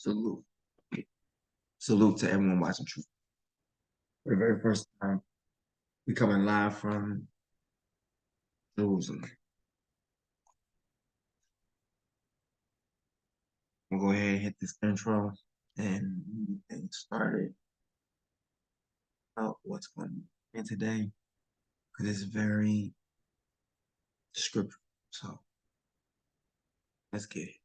Salute. Salute to everyone watching Truth. For the very first time, we coming live from Jerusalem. We'll go ahead and hit this intro and get started about what's going on in today, because it's very scriptural. So let's get it.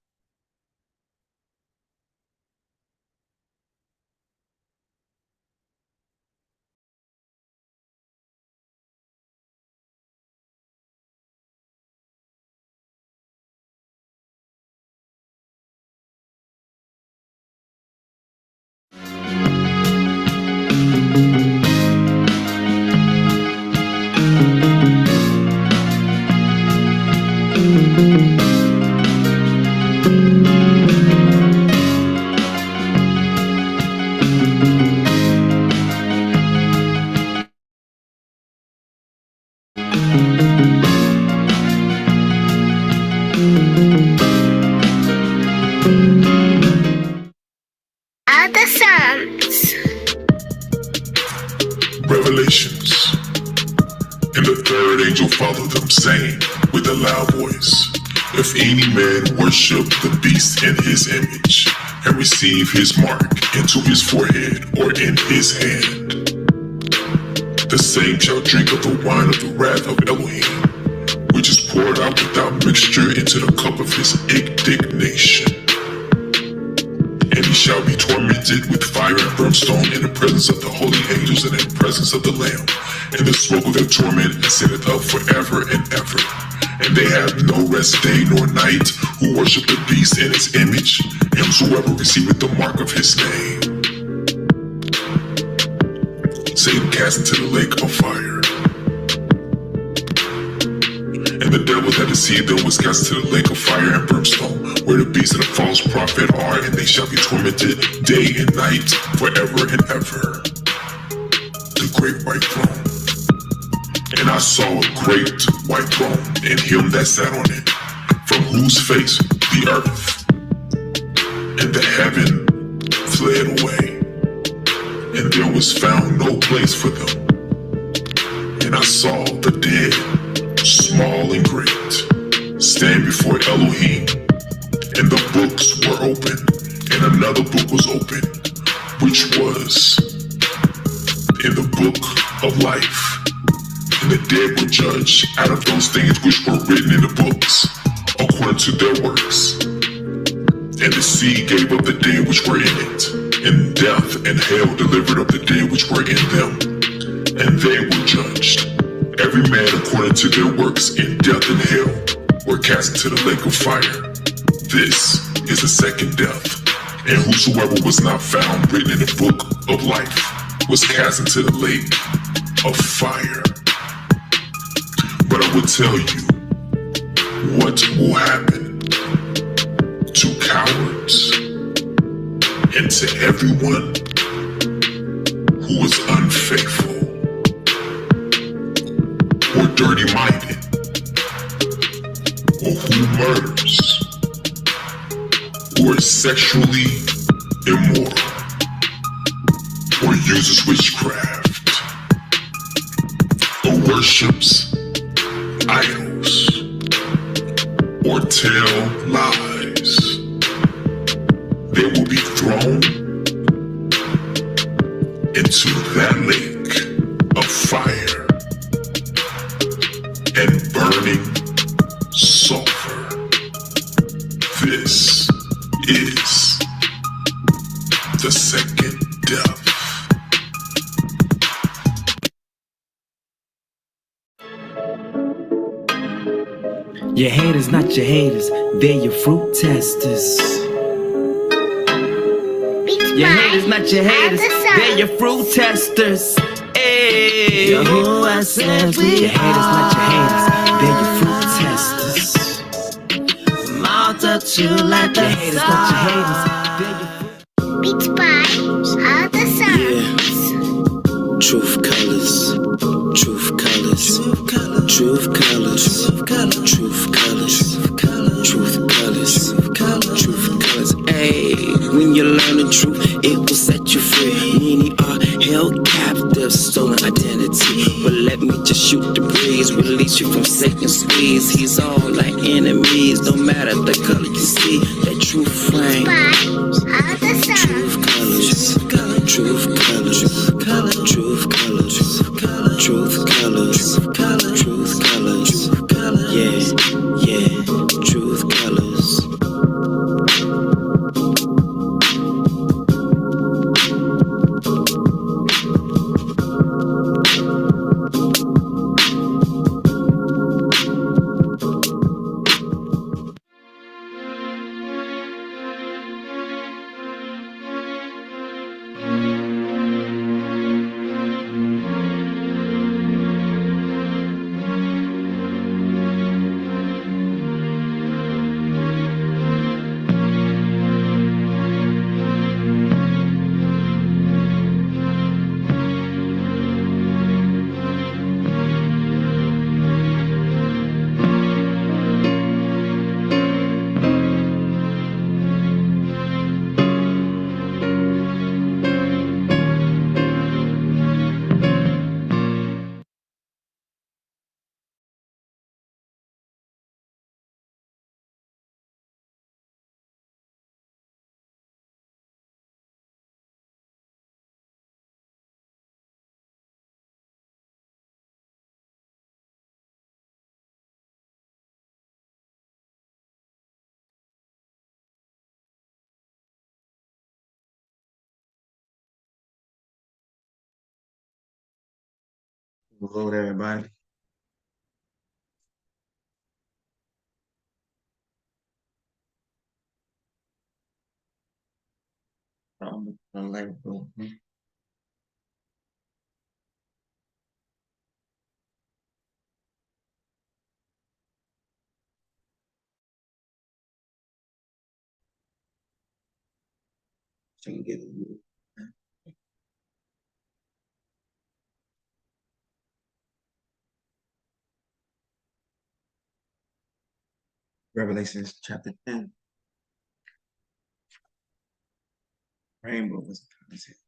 Other Psalms. Revelations. And the third angel followed them, saying with a loud voice, if any man worship the beast in his image, and receive his mark into his forehead or in his hand, the same shall drink of the wine of the wrath of Elohim, which is poured out without mixture into the cup of his indignation. And he shall be tormented with fire and brimstone in the presence of the holy angels and in the presence of the Lamb. And the smoke of their torment ascendeth up forever and ever. And they have no rest day nor night who worship the beast in his image, and whosoever receiveth the mark of his name. Satan cast into the lake of fire. And the devil that deceived them was cast into the lake of fire and brimstone, where the beast and the false prophet are, and they shall be tormented day and night forever and ever. The great white throne. And I saw a great white throne, and him that sat on it, from whose face the earth and the heaven fled away, and there was found no place for them. And I saw the dead, small and great, stand before Elohim, and the books were open, and another book was open, which was in the book of life. And the dead were judged out of those things which were written in the books, according to their works. And the sea gave up the dead which were in it, and death and hell delivered up the dead which were in them, and they were judged, every man according to their works, in death and hell were cast into the lake of fire. This is the second death, and whosoever was not found written in the book of life was cast into the lake of fire. But I will tell you what will happen to cowards and to everyone who is unfaithful or dirty-minded or who murders or is sexually immoral or uses witchcraft or worships idols or tell lies. They will be thrown into that lake of fire and burning sulfur. This is the second death. Your haters, not your haters, they're your fruit testers. Your haters, not your haters, they're your fruit testers. Hey, Yahuwah says your haters, not your haters, they're your fruit testers. Multitude like the haters, not your haters, they're your fruit. Beats by Other Psalms. Truth colors, truth colors, truth colors, truth colors, truth colors, truth colors, truth colors. Hey, when you learn the truth, it will set you free. Many are held captive, stolen identity. But let me just shoot the breeze, release you from Satan's squeeze. He's all like enemies, no matter the color you see. That true frame, truth colors, truth colors, truth colors, truth colors, truth colors, yeah, truth colors. Hello, everybody. Revelation chapter 10. Rainbow was the concept.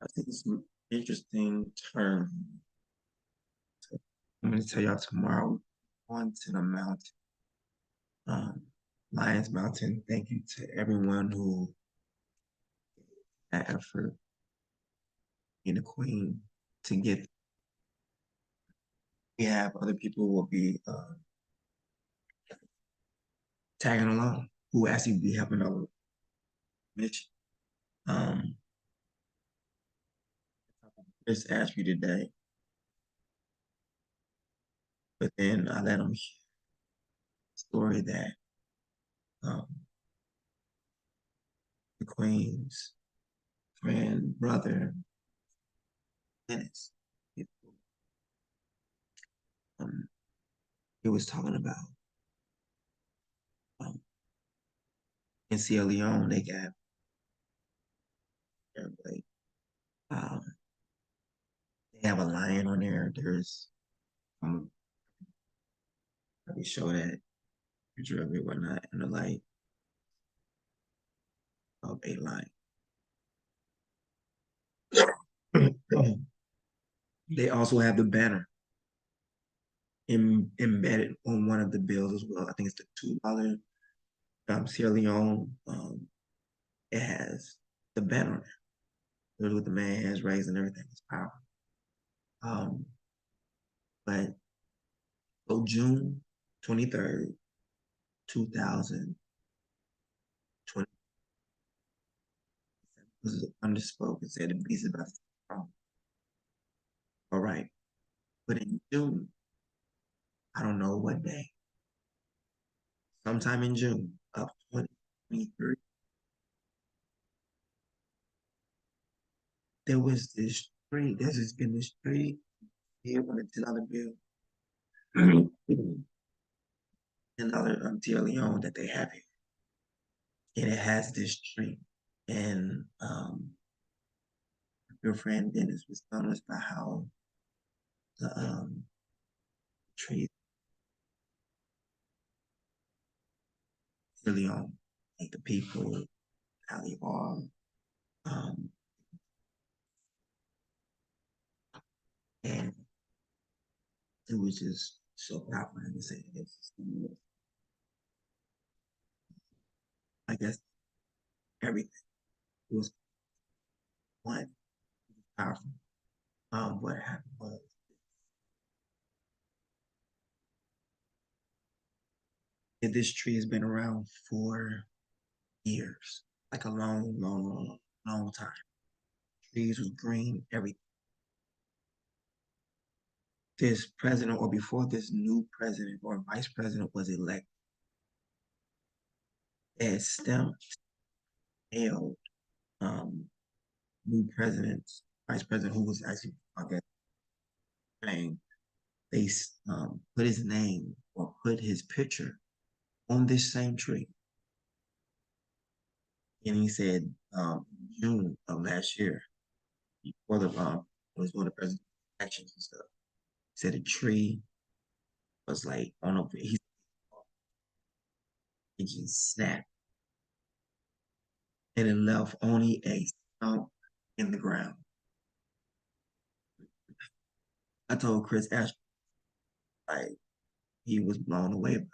I think it's an interesting term. I'm going to tell y'all tomorrow. On to the mountain, Lions Mountain. Thank you to everyone who had effort in the Queen to get. We have other people who will be tagging along, who will actually be helping our mission. Just asked you today, but then I let them hear the story that the Queen's friend, brother, Dennis, he was talking about in Sierra Leone, they got like, they have a lion on there. There's let me show that picture of it, whatnot, in the light of a lion. They also have the banner embedded on one of the bills as well. I think it's the $2 Sierra Leone. It has the banner on there. There's what the man has raised and everything. It's powerful. But so June 23rd, 2020 was underspoken, said the beast is about to come. All right. But in June, I don't know what day, sometime in June of 2023, there was this tree. There's just been this tree here on the $10 bill. Another Leone that they have here. And it has this tree. And your friend Dennis was telling us about how the tree really on like the people, how they are. And it was just so powerful to say this. I guess everything was one powerful. What happened was this tree has been around for years, like a long time. Trees was green, everything. This president, or before this new president or vice president was elected, as stamped, hailed new presidents, vice president who was actually, I guess, saying they put his name or put his picture on this same tree. And he said, June of last year, before the was one of the president's actions and stuff, he said a tree was like on a it just snapped and it left only a stump in the ground. I told Chris Ash, like, he was blown away by it.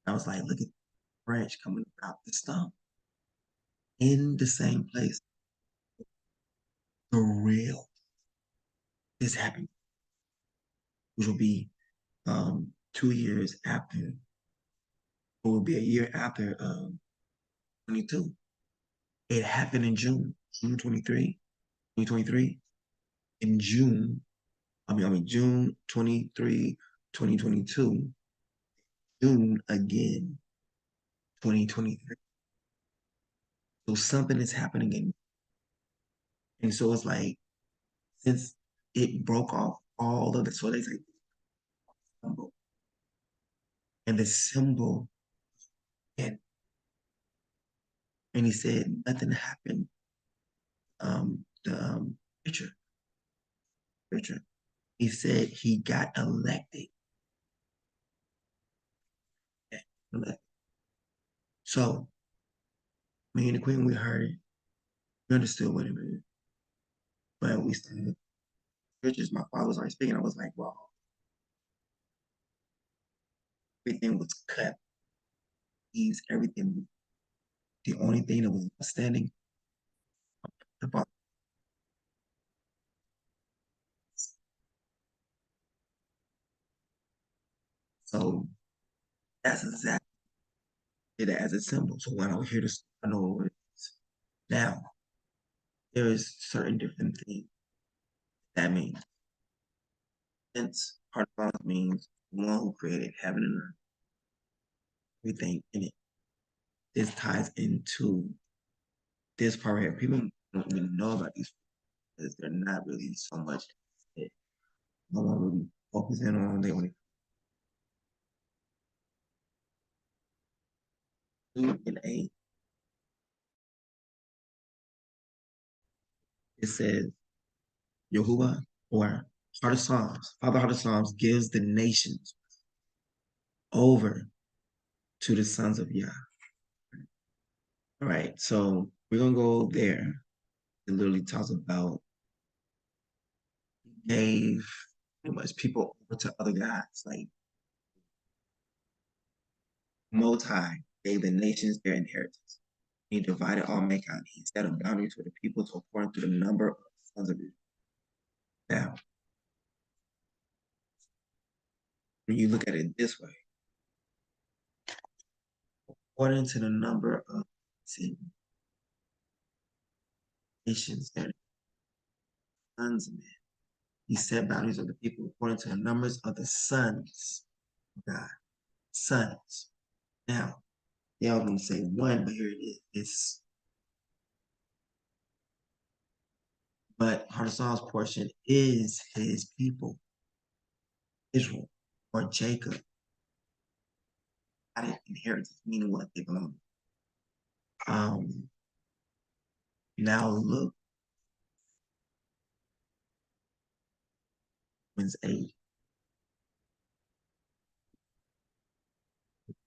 I was like, look at the branch coming out the stump in the same place. The real is happening, which will be 2 years after, or will be a year after 22. It happened in June 2023. In June, June 23, 2022, June again, 2023. So something is happening in, and so it's like, since it broke off all of the, so they say, symbol. And the symbol, and he said nothing happened. The picture. He said he got elected. So me and the Queen, we heard it. We understood what it meant. But we started churches. My father was already speaking. I was like, wow. Everything was cut. Leaves, everything. The only thing that was standing about. So that's exactly it as a symbol. So when I hear this, I know what it is. Now, there is certain different things that means. Since HEARTOFPSALMS means one who created heaven and earth, everything in it. This ties into this part here. People don't even know about these because they're not really so much. No one really focusing on. They only 2 and 8. It says Yahuwah, or Heart of Psalms, Father Heart of Psalms gives the nations over to the sons of Yah. All right, so we're gonna go there. It literally talks about gave pretty much people over to other gods, like Most High gave the nations their inheritance. He divided all mankind. He set a boundary to the people to according to the number of sons of Israel. Now, when you look at it this way, according to the number of nations and sons of men, he set boundaries of the people according to the numbers of the sons of God. Sons. Now, they all going to say one, but here it is. It's but Heart of Psalms portion is his people, Israel or Jacob. I didn't inherit, meaning what they belong. Now look, Romans 8.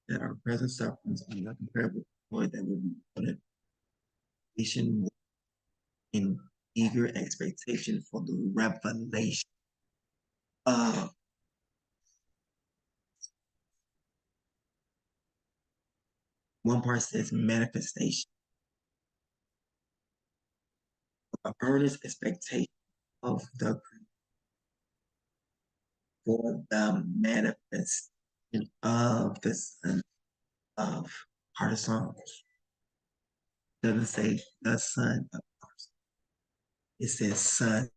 That our present sufferings are not comparable to that will be put in nation in eager expectation for the revelation of one part says manifestation, an earnest expectation of the for the manifestation of the Son of Heart of Psalms. Doesn't say the Son of Heart. It says sons.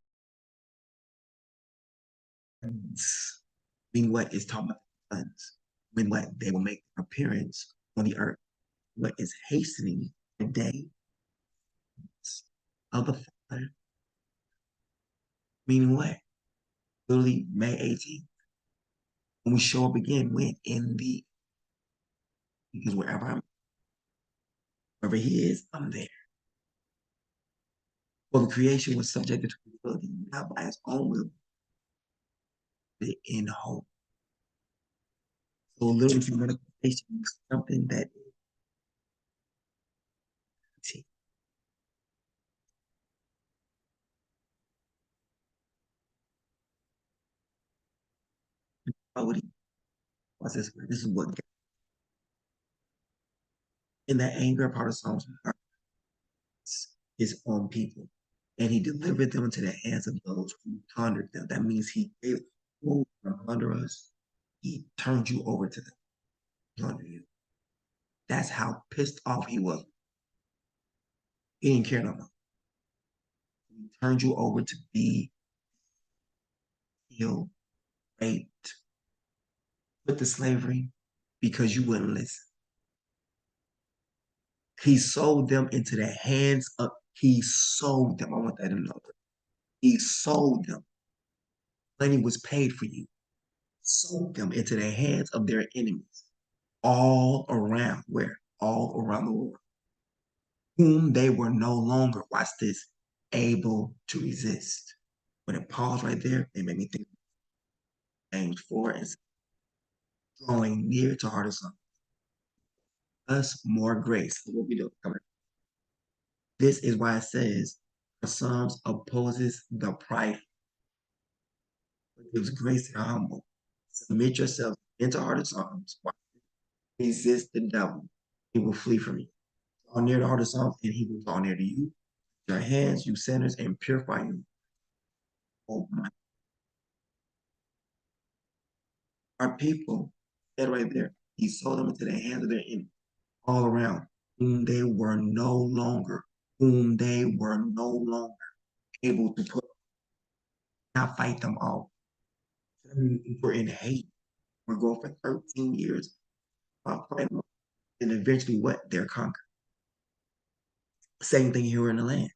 Mean what is talking about sons? Mean what they will make an appearance on the earth. What is hastening the day of the Father? Meaning what? Literally May 18th. When we show up again, when in the because wherever he is, I'm there. Well, the creation was subjected to ability, not by his own will, but in hope. So literally manifestation is something that is what's this? This is what in the anger part of Psalms his own people. And he delivered them into the hands of those who plundered them. That means he gave them under us. He turned you over to them, plunder you. That's how pissed off he was. He didn't care no more. He turned you over to be killed, raped, put to slavery because you wouldn't listen. He sold them into the hands of, he sold them. I want that to know. He sold them. Money was paid for you. Sold them into the hands of their enemies. All around, where? All around the world. Whom they were no longer, watch this, able to resist. When it paused right there, it made me think James 4 and drawing near to Heart of Psalms. Us more grace. What we do? This is why it says the Psalms opposes the pride. It gives grace to the humble. Submit yourself into Heart of Psalms. Resist the devil. He will flee from you. Draw near the Heart of Psalms, and he will draw near to you. Your hands, you sinners, and purify you. Oh my. Our people, that right there, he sold them into the hands of their enemies all around, whom they were no longer able to put, not fight them all. We're in hate. We're going for 13 years. And eventually what? They're conquered. Same thing here in the land.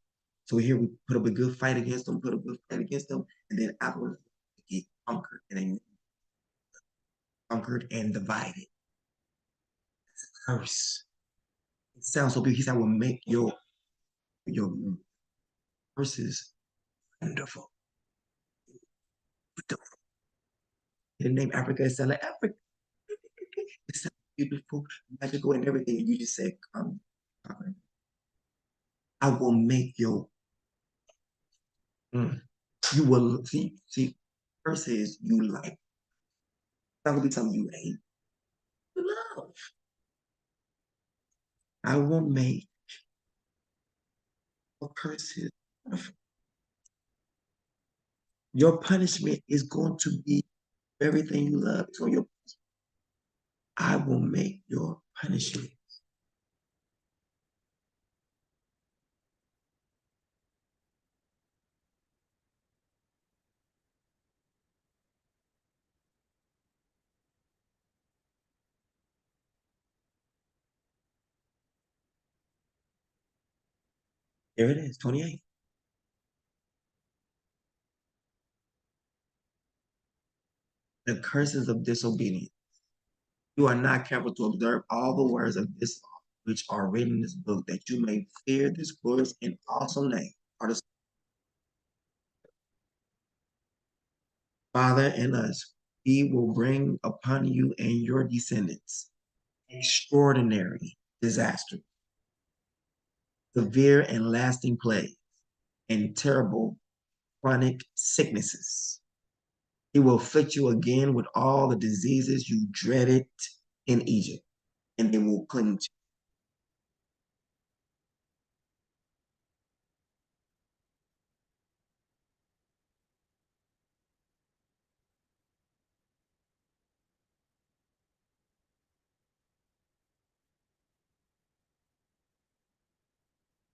So here we put up a good fight against them, and then afterwards we get conquered and then conquered and divided. It's a curse. It sounds so big. He said, I will make your curses wonderful. The name Africa is like Africa. It's so beautiful, magical, and everything. And you just said, I will make your you will see curses you like. It's not gonna be something you hate. You love. I will make your curses wonderful. Your punishment is going to be everything you love. It's on your. I will make your punishment. There it is, 28. The curses of disobedience. You are not careful to observe all the words of this law, which are written in this book, that you may fear this glorious and awesome name. Father and us, he will bring upon you and your descendants extraordinary disaster, severe and lasting plague, and terrible chronic sicknesses. He will afflict you again with all the diseases you dreaded in Egypt, and they will cling to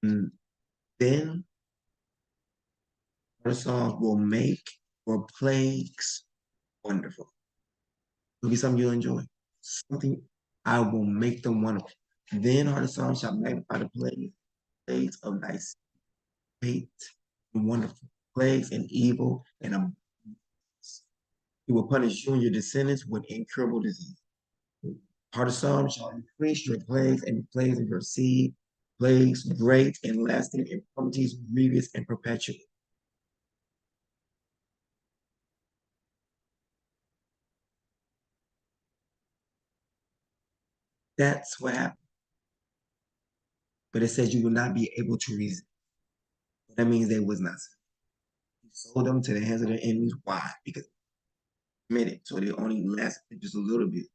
you. Then our song will make your plagues wonderful. It'll be something you'll enjoy. Something I will make them wonderful. Then our song shall magnify the plagues of thy great and wonderful plagues and evil and abundance. He will punish you and your descendants with incurable disease. Part of Psalm shall increase your plagues and the plagues of your seed, plagues great and lasting, infirmities grievous and perpetual. That's what happened. But it says you will not be able to resist. That means they was not. He sold them to the hands of their enemies. Why? Because they committed. So they only lasted just a little bit.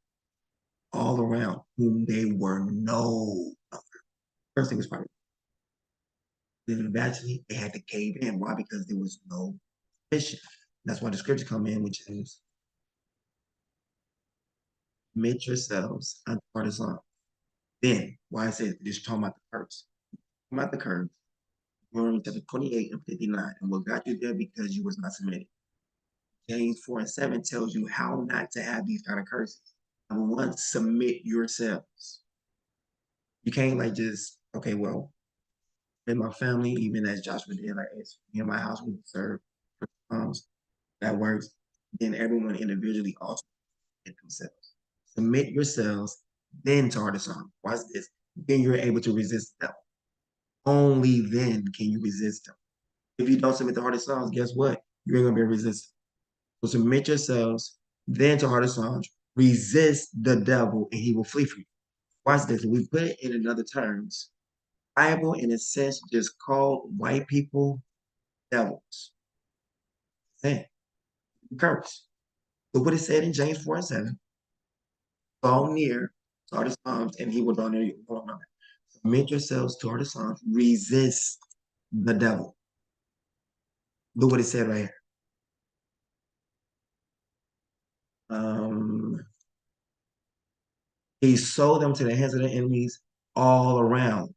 All around whom they were no longer. First thing was probably then eventually they had to cave in. Why? Because there was no mission. That's why the scripture come in, which is submit yourselves unto partisan. Then why I said this talking about the curse. Talking about the curse. Going to the 28 and 59. And what got you there because you was not submitted. James 4 and 7 tells you how not to have these kind of curses. Number one, submit yourselves. You can't like just, okay, well, in my family, even as Joshua did, like me and my house, we serve that works. Then everyone individually also submit themselves. Submit yourselves, then to artisan. Watch this. Then you're able to resist them. Only then can you resist them. If you don't submit to artisans, guess what? You're gonna be resistant. So submit yourselves, then to artisans, resist the devil, and he will flee from you. Watch this. We put it in other terms. Bible, in a sense, just called white people devils. Hey, curse. Look what it said in James 4 and 7. Draw near to artisans, and he will draw near you. Submit yourselves to artisans, resist the devil. Look what it said right here. He sold them to the hands of the enemies all around.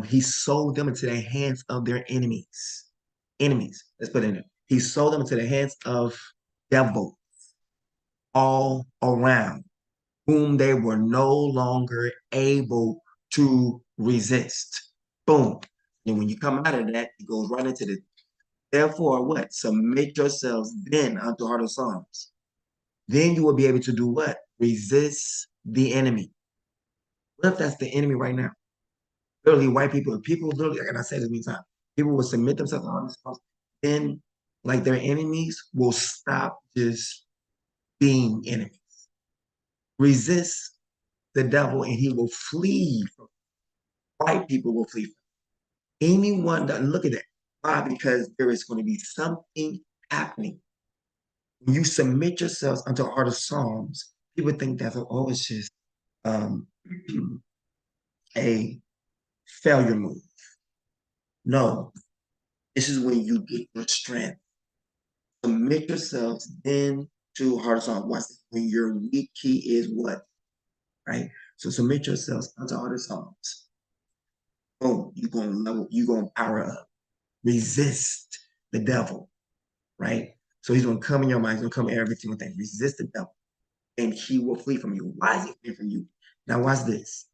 He sold them into the hands of their enemies. Enemies. Let's put it in there. He sold them into the hands of devils all around, whom they were no longer able to resist. Boom. And when you come out of that, it goes right into the therefore what? Submit yourselves then unto heart of Psalms. Then you will be able to do what? Resist the enemy. What if that's the enemy right now? Literally, white people, literally, like I said this many times, people will submit themselves to honest cause, then like their enemies will stop just being enemies. Resist the devil and he will flee from white people will flee from anyone that look at that. Why? Because there is going to be something happening. When you submit yourselves unto the art of Psalms, people think that's it's just a failure move. No, This is when you get your strength. Submit yourselves then to Heart of Psalms. Watch this. When your weak key is what? Right? So submit yourselves unto Heart of Psalms. Boom, you're gonna power up. Resist the devil, right? So he's gonna come in your mind, he's gonna come in every single thing. Resist the devil, and he will flee from you. Why is he fleeing from you? Now watch this.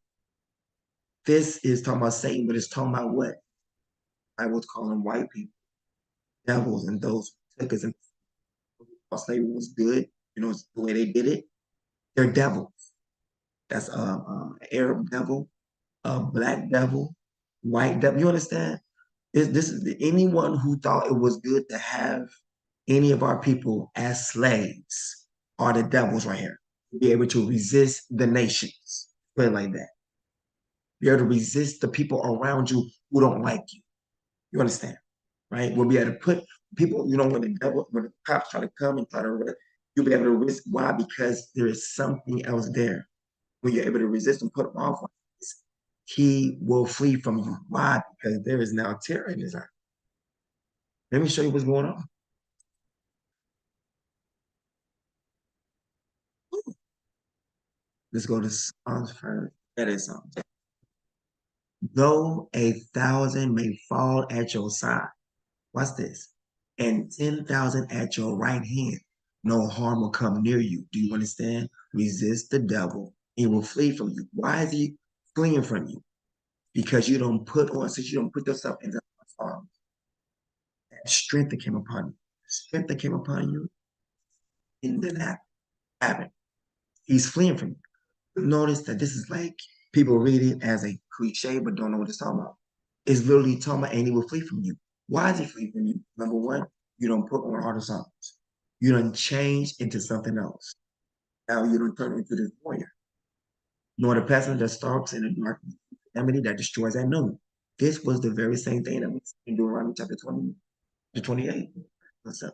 This is talking about Satan, but it's talking about what? I was calling white people devils, and those who took us and thought slavery was good, the way they did it. They're devils. That's Arab devil, black devil, white devil. You understand? This is anyone who thought it was good to have any of our people as slaves are the devils right here. Be able to resist the nations. Put it like that. Be able to resist the people around you who don't like you. You understand? Right? We'll be able to put people, when the cops try to come and try to, you'll be able to resist. Why? Because there is something else there. When you're able to resist and put him off, he will flee from you. Why? Because there is now terror in his heart. Let me show you what's going on. Let's go to Psalms first. That is Psalms. Though 1,000 may fall at your side, watch this, and 10,000 at your right hand, no harm will come near you. Do you understand? Resist the devil, he will flee from you. Why is he fleeing from you? Because since you don't put yourself in the arms. That strength that came upon you. The strength that came upon you, it didn't happen. He's fleeing from you. Notice that this is like people read it as a cliche, but don't know what it's talking about. It's literally talking about, and he will flee from you. Why is he flee from you? Number one, you don't put on Heart of Psalms. You don't change into something else. Now you don't turn into this warrior. Nor the pestilence that stalks in the dark enmity that destroys at noon. This was the very same thing that we see in Deuteronomy chapter 20 to 28. So,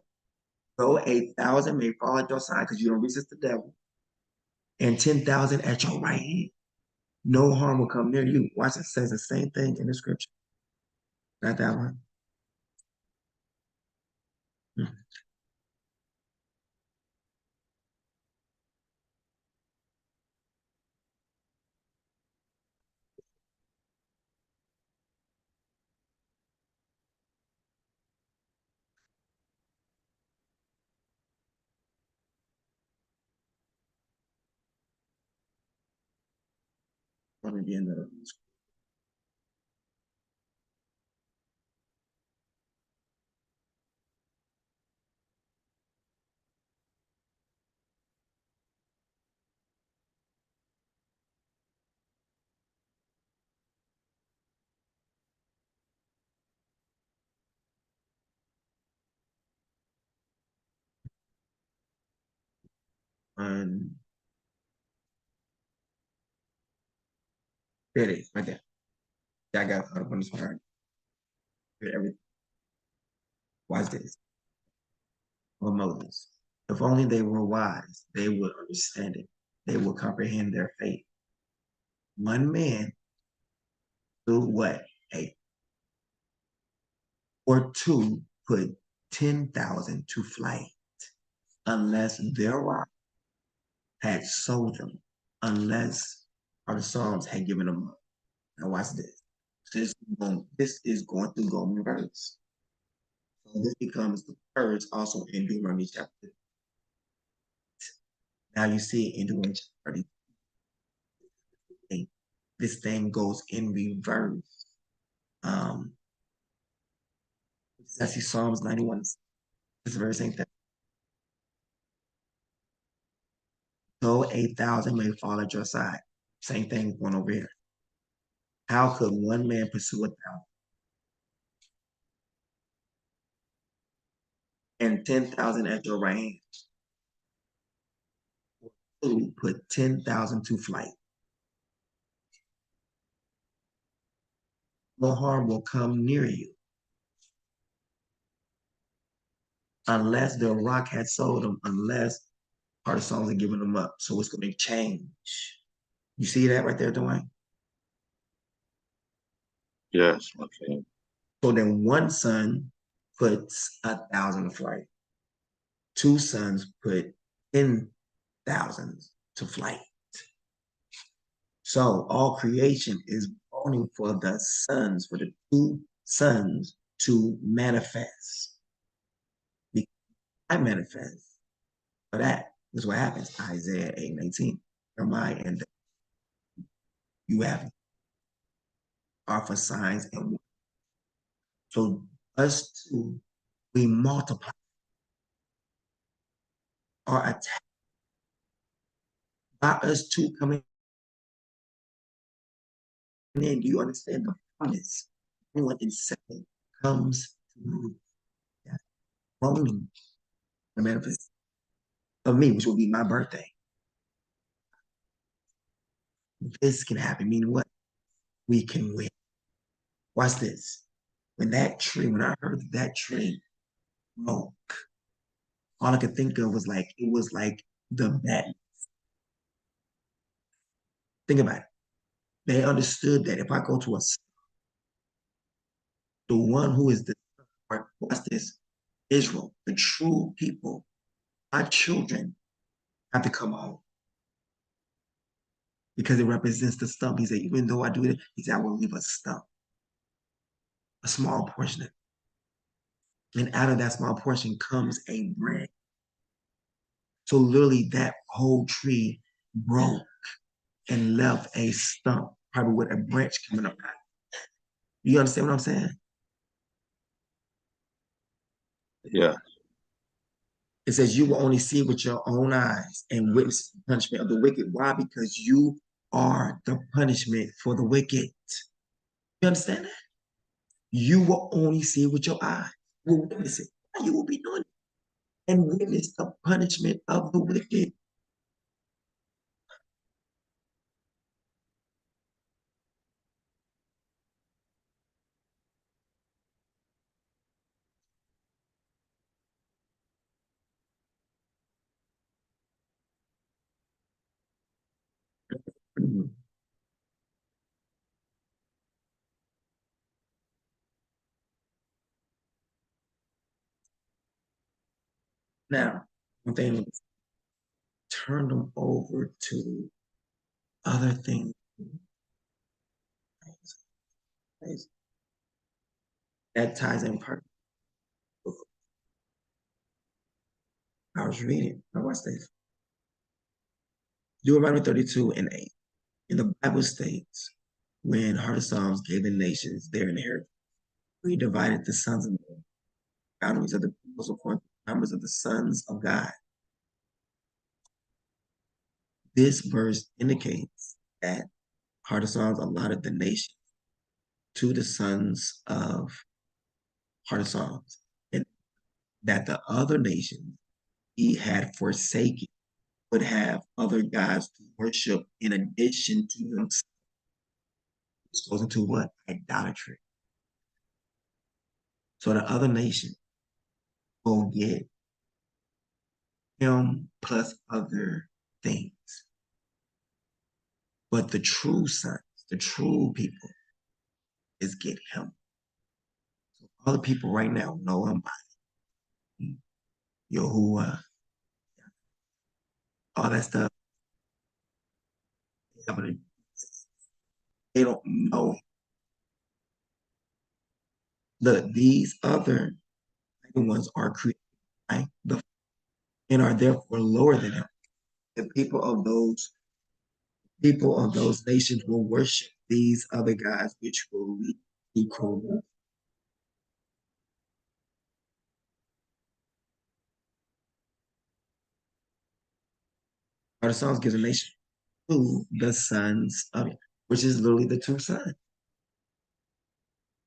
though 1,000 may fall at your side because you don't resist the devil, and 10,000 at your right hand, no harm will come near you. Watch, it says the same thing in the scripture. Not that one. From the end of the there it is, right there. I got caught up on this part. Everything. Watch this. On Moses. If only they were wise, they would understand it. They would comprehend their fate. One man do what? Or two put 10,000 to flight unless their rock had sold them, unless our Psalms had given them up. Now watch this. This is going to go in reverse. So this becomes the purge also in Deuteronomy chapter. Now you see it in Deuteronomy chapter 30. This thing goes in reverse. I see Psalms 91. It's the very same thing. Though 1,000 may fall at your side. Same thing going over here. How could one man pursue 1,000? And 10,000 at your right hand? Two put 10,000 to flight. No harm will come near you unless the rock had sold them, unless our songs are giving them up. So it's going to change. You see that right there, Dwayne? Yes, okay. So then one son puts 1,000 to flight. 2 sons put 10,000 to flight. So all creation is groaning for the sons, for the 2 sons to manifest. I manifest. For that is what happens. Isaiah 8:19. Jeremiah and you have are for signs and wonders. So us two, we multiply are attacked by us two coming in. Do you understand the promise? Everyone in 7 comes to that groaning, the manifest of me, which will be my birthday. This can happen, meaning what? We can win. Watch this. When I heard that tree broke, all I could think of was it was like the bat. Think about it. They understood that if I go to the one who is the, watch this, Israel, the true people, my children have to come home because it represents the stump. He said, even though I do it, he said, I will leave a stump, a small portion. And out of that small portion comes a branch. So literally that whole tree broke and left a stump, probably with a branch coming up. You understand what I'm saying? Yeah. It says you will only see with your own eyes and witness the punishment of the wicked. Why? Because you are the punishment for the wicked. You understand that? You will only see with your eyes. You will witness it. You will be doing it and witness the punishment of the wicked. Now, one thing, turn them over to other things. That ties in part. I was reading. Now watch this. Deuteronomy 32:8. In the Bible states, when Heart of Psalms gave the nations their inheritance, we divided the sons of men, boundaries of the peoples according to the numbers of the sons of God. This verse indicates that Heart of Psalms allotted the nation to the sons of Heart of Psalms, and that the other nations he had forsaken would have other gods to worship in addition to himself. This goes into what? Idolatry. So the other nation will get him plus other things. But the true sons, the true people, is get him. So other people right now know him by Yahuwah, all that stuff. They don't know him. Look, these other ones are created by the and are therefore lower than him. The people of those nations will worship these other gods, which will lead to corruption. Our songs gives a nation to the sons of it, which is literally the 2 sons.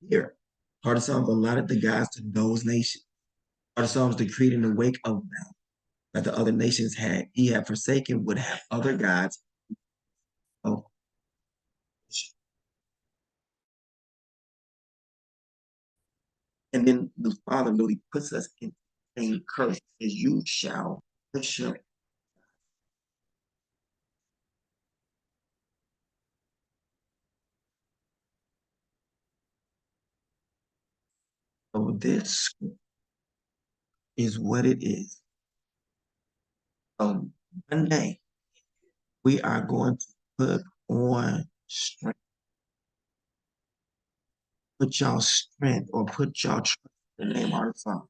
Here, Heart of Psalms allotted the gods to those nations. Heart of Psalms decreed in the wake of them that the other nations he had forsaken would have other gods. Oh. And then the Father really puts us in a curse as you shall worship. this is what it is. One day we are going to put on strength. Put y'all strength or put y'all trust in the name of our Father.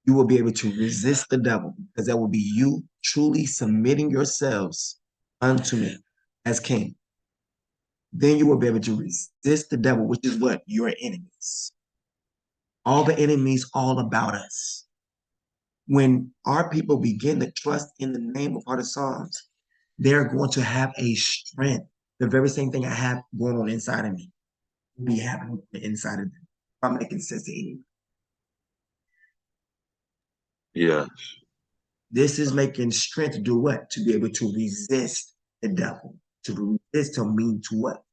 You will be able to resist the devil because that will be you truly submitting yourselves unto me as king. Then you will be able to resist the devil, which is what? Your enemies. All the enemies all about us. When our people begin to trust in the name of Heart of Psalms, they're going to have a strength. The very same thing I have going on inside of me will be happening inside of them. I'm making sense to you. Yeah. This is making strength to do what? To be able to resist the devil. To resist to mean to what?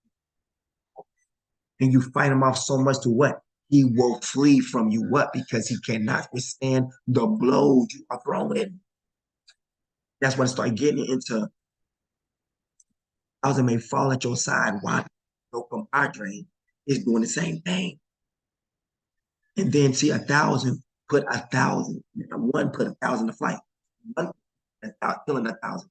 And you fight him off so much to what? He will flee from you. What? Because he cannot withstand the blows you are throwing. That's when I start getting into thousand may fall at your side. Why? No compadre is doing the same thing. And then see 1,000 put 1,000. One put 1,000 to fight. One killing 1,000.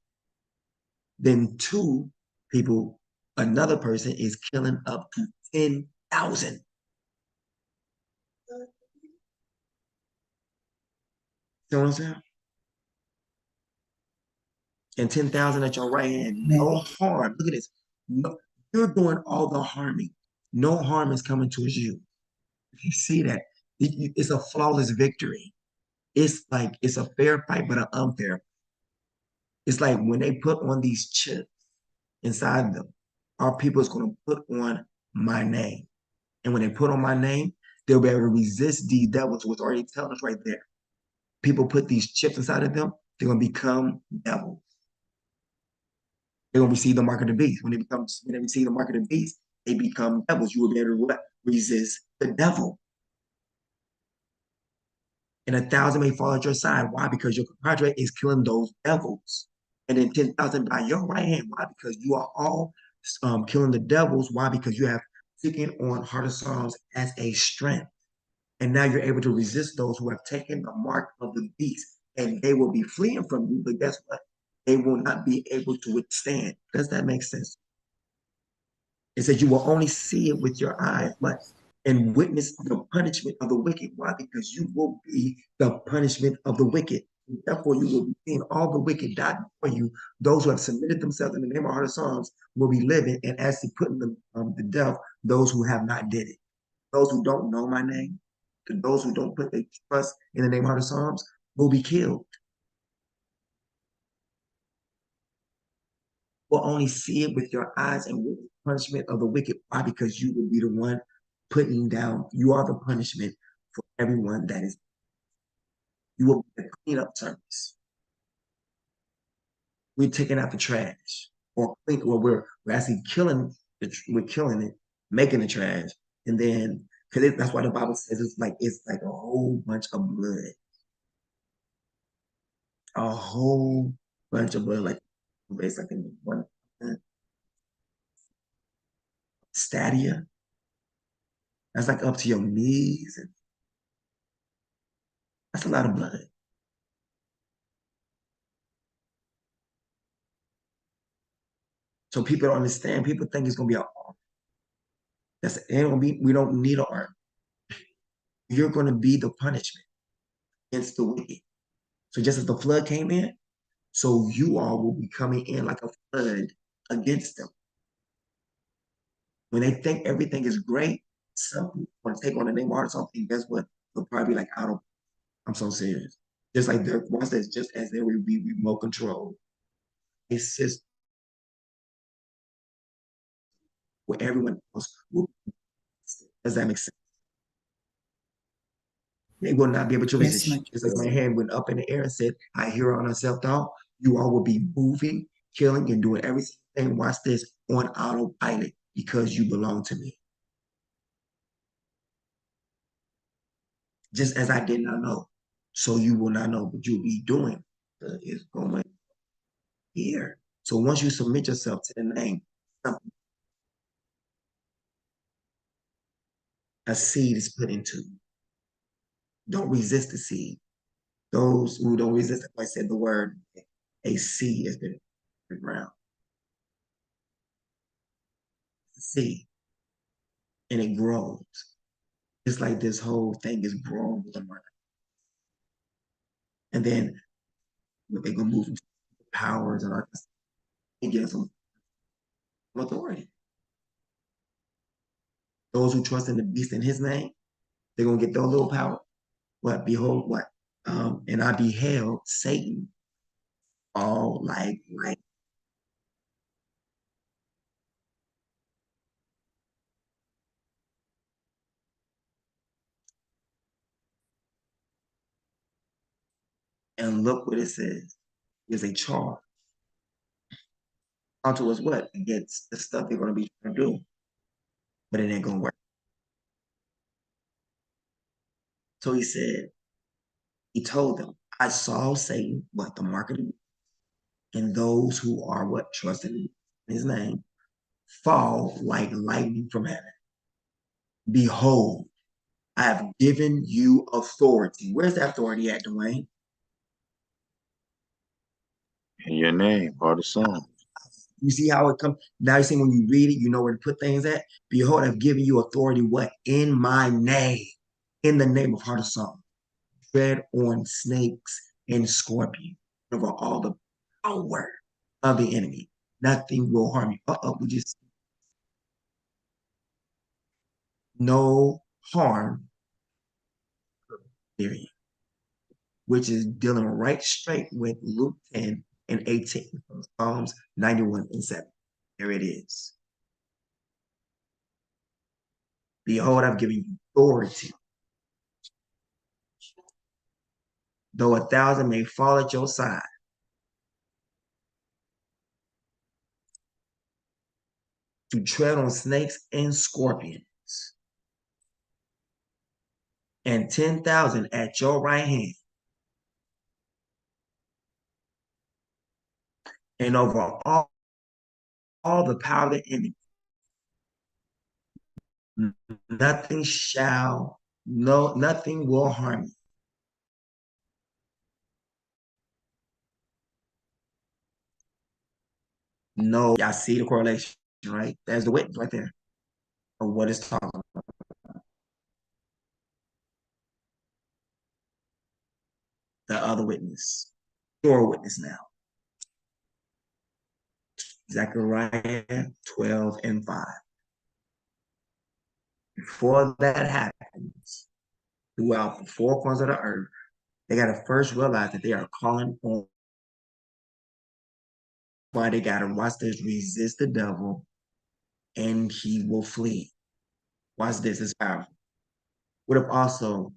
Then two people, another person is killing up to 10,000. You know what I'm saying? And 10,000 at your right hand, no harm. Look at this. No, you're doing all the harming. No harm is coming towards you. If you see that, it's a flawless victory. It's like it's a fair fight, but an unfair. It's like when they put on these chips inside them, our people is going to put on my name. And when they put on my name, they'll be able to resist these devils, which already telling us right there. People put these chips inside of them, they're going to become devils. They're going to receive the mark of the beast. When they receive the mark of the beast, they become devils. You will be able to resist the devil. And 1,000 may fall at your side. Why? Because your compadre is killing those devils. And then 10,000 by your right hand. Why? Because you are all killing the devils. Why? Because you have taken on Heart of Psalms as a strength. And now you're able to resist those who have taken the mark of the beast. And they will be fleeing from you. But guess what? They will not be able to withstand. Does that make sense? It says you will only see it with your eyes, but and witness the punishment of the wicked. Why? Because you will be the punishment of the wicked. Therefore, you will be seeing all the wicked die before you. Those who have submitted themselves in the name of Heart of Psalms will be living and actually putting them to death. Those who have not did it. Those who don't know my name, to those who don't put their trust in the name of Heart of Psalms, will be killed. Will only see it with your eyes and with the punishment of the wicked. Why? Because you will be the one putting down. You are the punishment for everyone that is. You will be the cleanup service. We're taking out the trash, or we're actually killing we're killing it, making the trash, and then because that's why the Bible says it's like a whole bunch of blood, a whole bunch of blood, like it's like in one stadia. That's like up to your knees, and that's a lot of blood. So people don't understand. People think it's gonna be an arm. That's it ain't gonna be. We don't need an arm. You're gonna be the punishment against the wicked. So just as the flood came in, so you all will be coming in like a flood against them. When they think everything is great, some people want to take on the name of something. Guess what? They'll probably be like, I don't. I'm so serious. Just like there once there's just as there will be remote control. It's just where everyone else will. Does that make sense? They will not be able to resist you. Just like my hand went up in the air and said, I hear on ourselves thought, you all will be moving, killing, and doing everything. Watch this on autopilot because you belong to me. Just as I did not know, so you will not know, but you'll be doing is going here. So once you submit yourself to the name, a seed is put into. Don't resist the seed. Those who don't resist it, like I said the word, a seed has been in the ground. It's a seed. And it grows. It's like this whole thing is growing with the market. And then they're gonna move into powers and all that stuff. It gives them authority. Those who trust in the beast in his name, they're gonna get their little power. What? Behold, what? And I beheld Satan all like light. And look what it says. There's a charge. Onto us what? Against the stuff they're gonna be trying to do. But it ain't gonna work. So he said, he told them, I saw Satan, what the mark of the beast, and those who are what trusted in his name, fall like lightning from heaven. Behold, I have given you authority. Where's that authority at, Dwayne? In your name, part of song. You see how it comes? Now you see when you read it, you know where to put things at. Behold, I've given you authority, what? In my name. In the name of Heart of Song. Tread on snakes and scorpions over all the power of the enemy. Nothing will harm you. We just no harm, period. Which is dealing right straight with Luke 10 and 18 from Psalms 91 and 7. There it is. Behold, I've given you authority. Though 1,000 may fall at your side, to tread on snakes and scorpions, and 10,000 at your right hand, and over all the power of the enemy, nothing will harm you. No, y'all see the correlation, right? There's the witness right there of what it's talking about. The other witness, your witness now. Zechariah 12 and 5. Before that happens, throughout the four corners of the earth, they got to first realize that they are calling on why they got to watch this, resist the devil, and he will flee. Watch this, it's powerful. What if also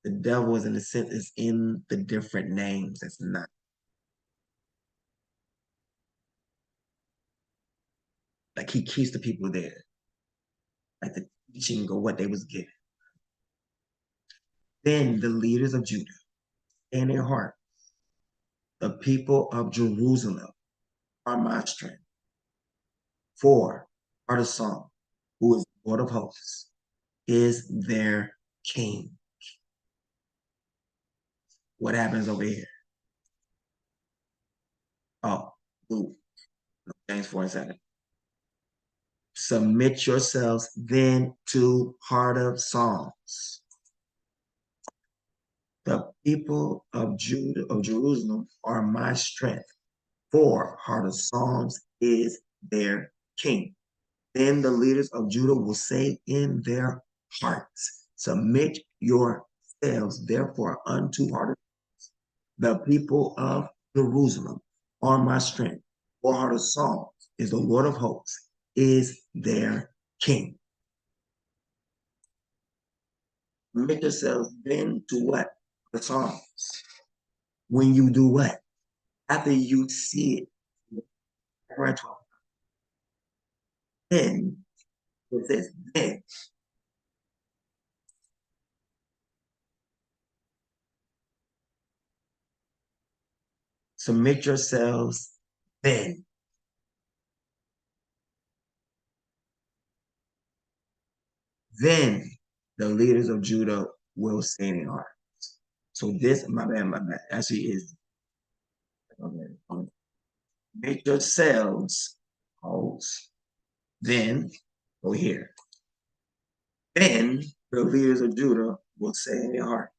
the devil is in the sense is in the different names that's not like he keeps the people there, like the teaching or what they was given. Then the leaders of Judah and their heart, the people of Jerusalem are my strength. For are the song, who is Lord of hosts, is their king. What happens over here? Oh, Luke, James 4 and 7. Submit yourselves then to Heart of Songs. The people of Judah, of Jerusalem, are my strength. For Heart of Songs is their king. Then the leaders of Judah will say in their hearts, submit yourselves therefore unto Heart of Songs. The people of Jerusalem are my strength. For Heart of Songs is the Lord of hosts, is their king. Submit yourselves then to what? The Psalms. When you do what? After you see it, right? Then it says then. Submit yourselves then. then the leaders of Judah will say in their hearts. So this, my bad, actually is, make yourselves hosts. Then, go here. Then the leaders of Judah will say in their heart,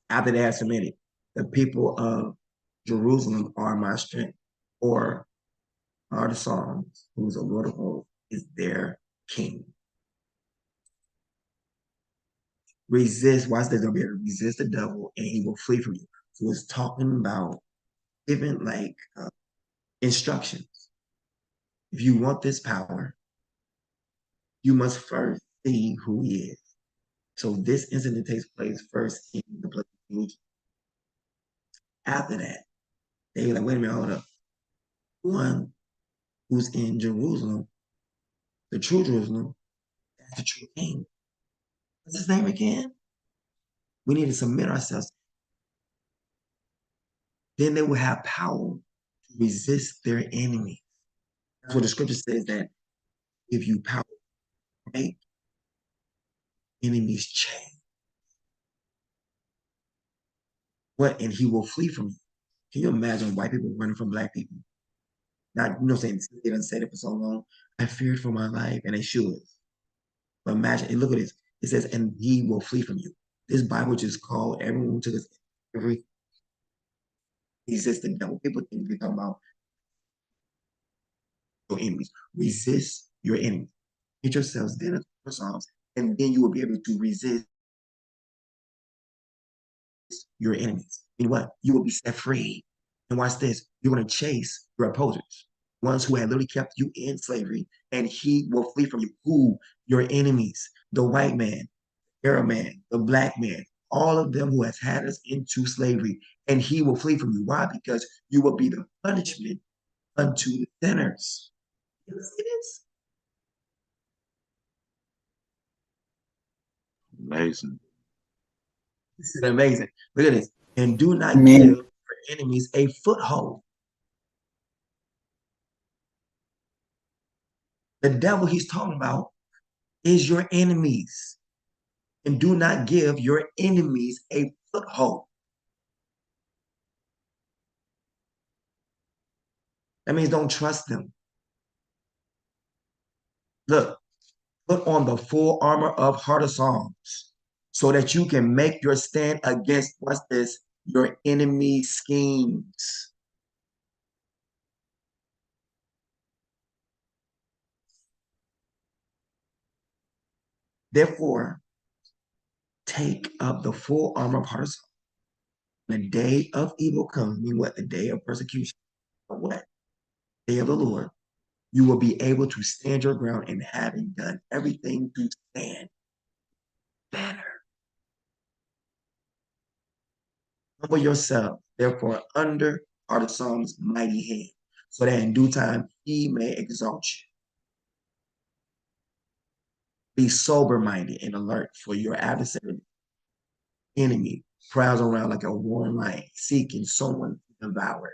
after they have submitted, the people of Jerusalem are my strength, or are the Psalms, whose the Lord of hosts is their king. Resist, watch this, they'll be able to resist the devil and he will flee from you. So it's talking about giving like instructions. If you want this power, you must first see who he is. So this incident takes place first in the place of Egypt. After that, they were like, wait a minute, hold up. One who's in Jerusalem, the true Jerusalem, that's the true king. What's his name again? We need to submit ourselves. Then they will have power to resist their enemy. That's what the scripture says, that if you power, make enemies change. What? And he will flee from you. Can you imagine white people running from black people? Not, saying they done said it for so long. I feared for my life, and they should. But imagine, and look at this. It says, and he will flee from you. This Bible just called everyone to this, every resist the devil. People think we're talking about your enemies. Resist your enemies. Get yourselves then in the Psalms, and then you will be able to resist your enemies. You know what? You will be set free. And watch this. You're going to chase your opposers, ones who had literally kept you in slavery, and he will flee from you. Who? Your enemies, the white man, Arab man, the black man, all of them who has had us into slavery, and he will flee from you. Why? Because you will be the punishment unto the sinners. You see this? Amazing. This is amazing. Look at this. And do not Amen. give your enemies a foothold. The devil he's talking about is your enemies. And do not give your enemies a foothold. That means don't trust them. Look, put on the full armor of Heart of Psalms so that you can make your stand against, what's this, your enemy schemes. Therefore, take up the full armor of Heart of Psalms. The day of evil comes, mean what? The day of persecution. But what? Day of the Lord. You will be able to stand your ground, and having done everything to stand better. Humble yourself, therefore, under Heart of Psalms' mighty hand, so that in due time he may exalt you. Be sober-minded and alert, for your adversary, enemy, prowls around like a roaring lion, seeking someone to devour.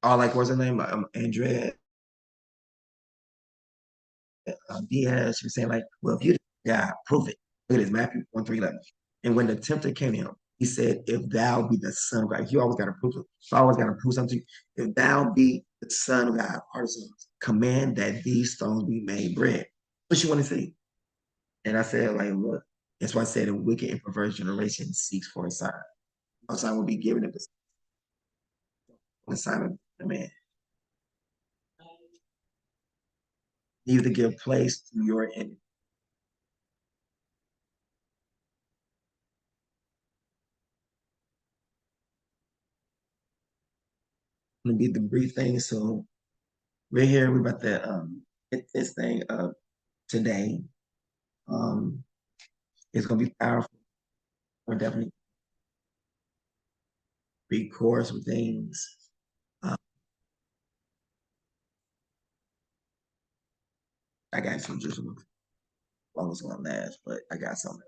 Or like, what's her name? Andrea Diaz. She was saying like, well, if you God, prove it. Look at this, Matthew 1:3-11. And when the tempter came to him, he said, if thou be the son of God, you always got to prove it. So I always got to prove something. If thou be the son of God, command that these stones be made bread. What you want to see? And I said, like, look, that's why I said a wicked and perverse generation seeks for a sign. A sign will be given at the sign of the man. You to give place to your enemy. Gonna be the brief thing. So we're here. We're about to get this thing up today. It's gonna be powerful. We're definitely record some things. I got some just long as one last, but I got something.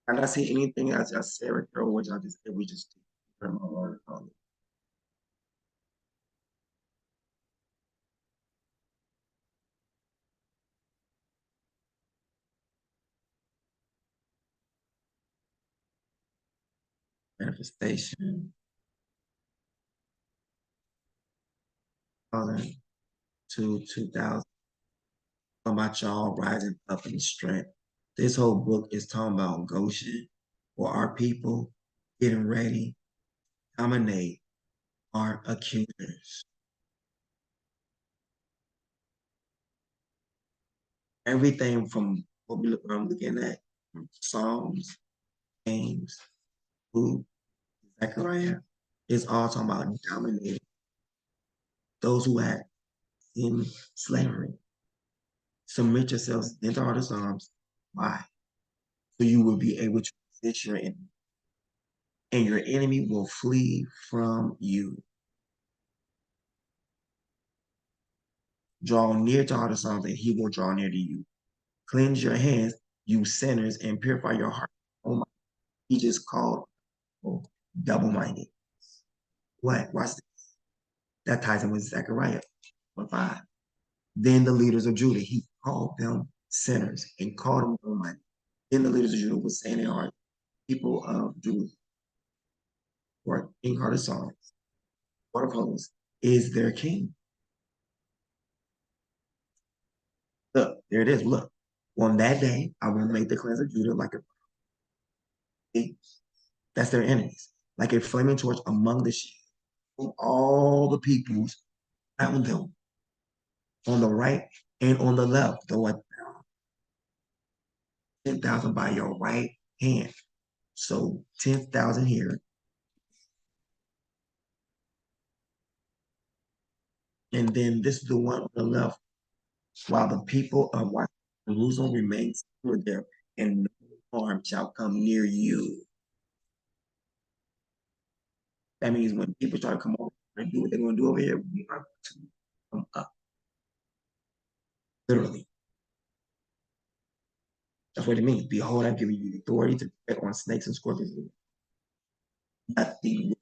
And I see anything else I said right there, which I just we just put my word on it. Manifestation, to 2000. About y'all rising up in strength. This whole book is talking about Goshen, or our people getting ready to dominate our accusers. Everything from what I'm looking at, from Psalms, James, Luke, ZECHARIAH, is all talking about dominating those who act in slavery. Submit yourselves into all the Psalms. Why? So you will be able to resist your enemy, and your enemy will flee from you. Draw near to all the Psalms, and he will draw near to you. Cleanse your hands, you sinners, and purify your heart. Oh my, he just called double-minded. What? Watch this. That ties in with Zechariah 5. Then the leaders of Judah, he called them sinners and called them double-minded. Then the leaders of Judah were saying in their heart, people of Judah, who are in heart of Psalms, what of hosts is their king. Look, there it is. Look, on that day, I will make the clans of Judah like a, that's their enemies, like a flaming torch among the sheep of all the peoples around them, on the right and on the left, though 10,000 by your right hand. So 10,000 here. And then this is the one on the left, while the people of Jerusalem remain secure there, and no harm shall come near you. That means when people try to come over and do what they're going to do over here, we are to come up. Literally. That's what it means. Behold, I've given you authority to tread on snakes and scorpions. Nothing.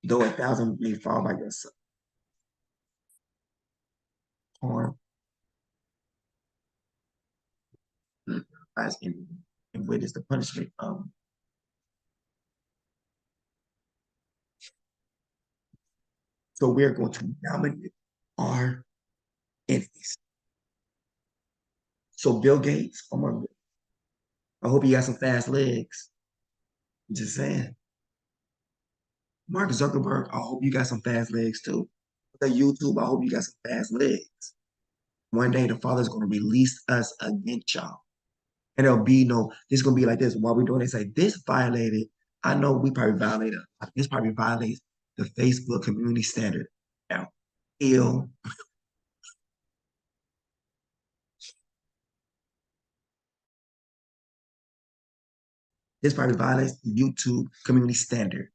Though 1,000 may fall by your side, harm, and what is the punishment of. So we're going to dominate our enemies. So Bill Gates, oh my God, I hope you got some fast legs. I'm just saying. Mark Zuckerberg, I hope you got some fast legs too. The YouTube, I hope you got some fast legs. One day the Father's going to release us against y'all. And there'll be no, this is going to be like this. While we're doing it, say, this violated, I know we probably violated, this probably violates the Facebook community standard. Now, ill. This probably violates the YouTube community standard.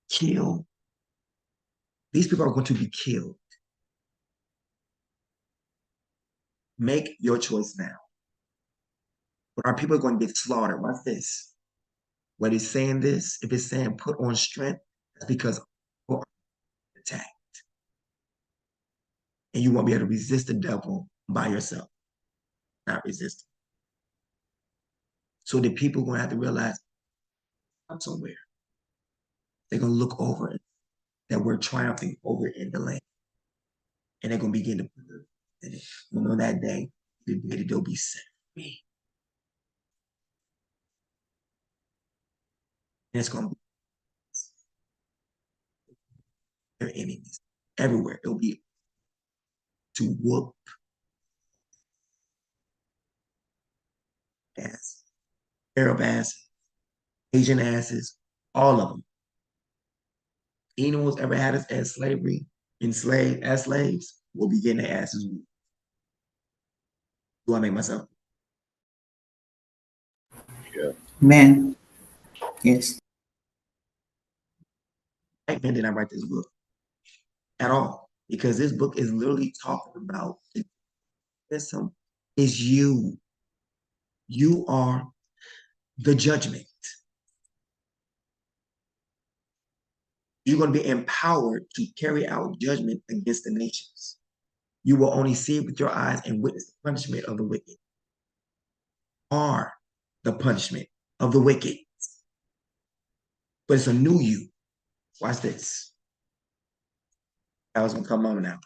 Kill. These people are going to be killed. Make your choice now. But our people are going to get slaughtered. Watch this. When it's saying this, if it's saying put on strength, that's because people are attacked. And you won't be able to resist the devil by yourself. Not resist. So the people are going to have to realize I'm somewhere. They're going to look over it, that we're triumphing over in the land. And they're going to begin to put it. You know, that day, the day that they'll be set free. And it's going to be their enemies everywhere. It'll be to whoop ass, Arab asses, Asian asses, all of them. Anyone who's ever had us as slavery, enslaved as slaves, will be getting their asses whooped. Do I make myself? Yeah. Man, yes. Right, man, did I write this book at all? Because this book is literally talking about is you. You are the judgment. You're going to be empowered to carry out judgment against the nations. You will only see it with your eyes and witness the punishment of the wicked. Are the punishment of the wicked. But it's a new you. Watch this. That was going to come on now.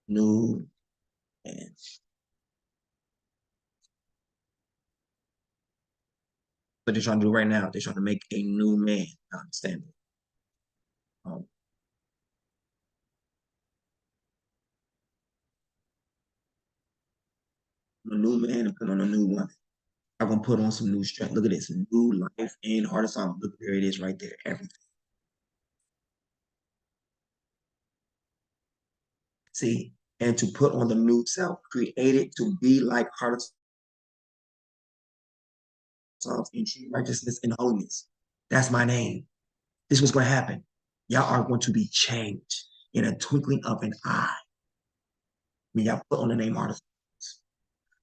New man. What they're trying to do right now, they're trying to make a new man. I understand it. A new man and put on a new woman. I'm gonna put on some new strength. Look at this, new life and heart of song. Look, there it is right there. Everything. See, and to put on the new self, created to be like heart of songs in true righteousness and holiness. That's my name. This was going to happen. Y'all are going to be changed in a twinkling of an eye when y'all put on the name heart of songs.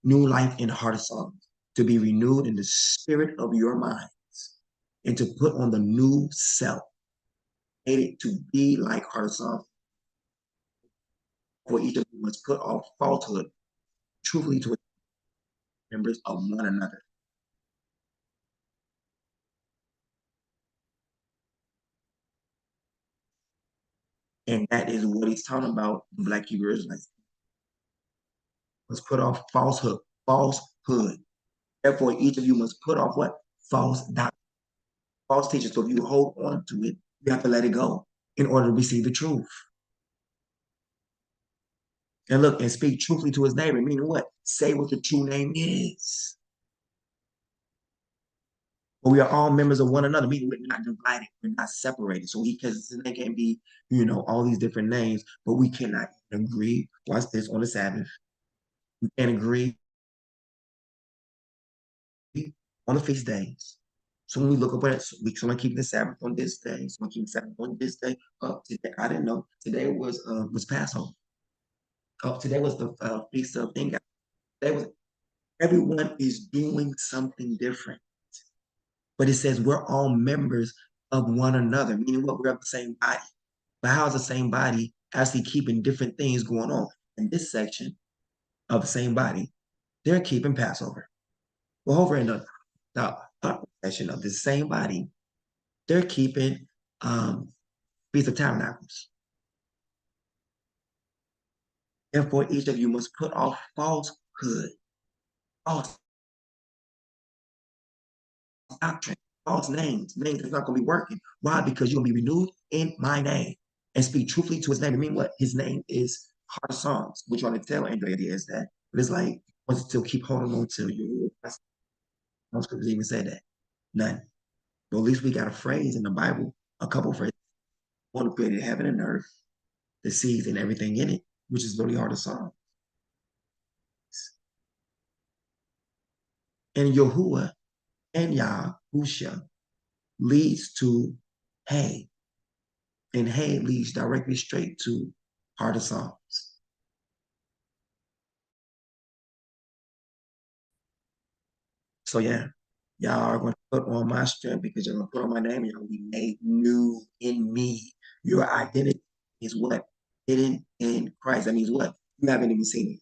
New life in heart of songs, to be renewed in the spirit of your minds, and to put on the new self, created to be like heart of songs. For each of you must put off falsehood, truthfully to members of one another. And that is what he's talking about, Black Hebrew Israelites. Must put off falsehood. Therefore, each of you must put off what? False doctrine, false teaching. So if you hold on to it, you have to let it go in order to receive the truth. And look, and speak truthfully to his neighbor, meaning what? Say what the true name is. But we are all members of one another, meaning we're not divided, we're not separated. So because there can be, all these different names, but we cannot agree. Watch this on the Sabbath. We can't agree on the feast days. So when we look up at it, someone keeping the Sabbath on this day, someone keeping the Sabbath on this day. Today, I didn't know. Today was Passover. Today was the feast of Inga. Everyone is doing something different. But it says we're all members of one another, meaning what? We're of the same body. But how's the same body actually keeping different things going on? In this section of the same body, they're keeping Passover. Well, over in the section of the same body, they're keeping Feast of Tabernacles. Therefore, each of you must put off falsehood, false doctrine, false names that's not going to be working. Why? Because you're going to be renewed in my name and speak truthfully to his name. I mean, what? His name is Heart of Songs, which on the tell Andrea is that. But it's like, once still keep holding on to you. No scriptures even say that. None. But at least we got a phrase in the Bible, a couple phrases. One who created heaven and earth, the seas and everything in it, which is really hard to solve. And Yahuwah and Yahusha leads to Hay. And Hay leads directly straight to Heart of Psalms. So yeah, y'all are going to put on my strength because you're going to put on my name and you're going to be made new in me. Your identity is what? Hidden in Christ. That means what? You haven't even seen it.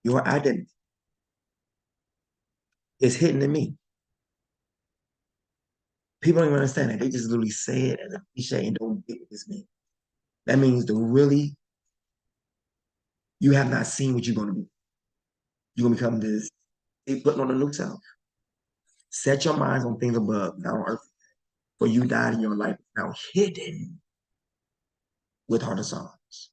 Your identity is hidden in me. People don't even understand that. They just literally say it as a cliche and don't get what this means. That means you have not seen what you're going to be. You're going to become this, putting on a new self. Set your minds on things above, not on earth. For you died in your life now hidden with Heart of Psalms.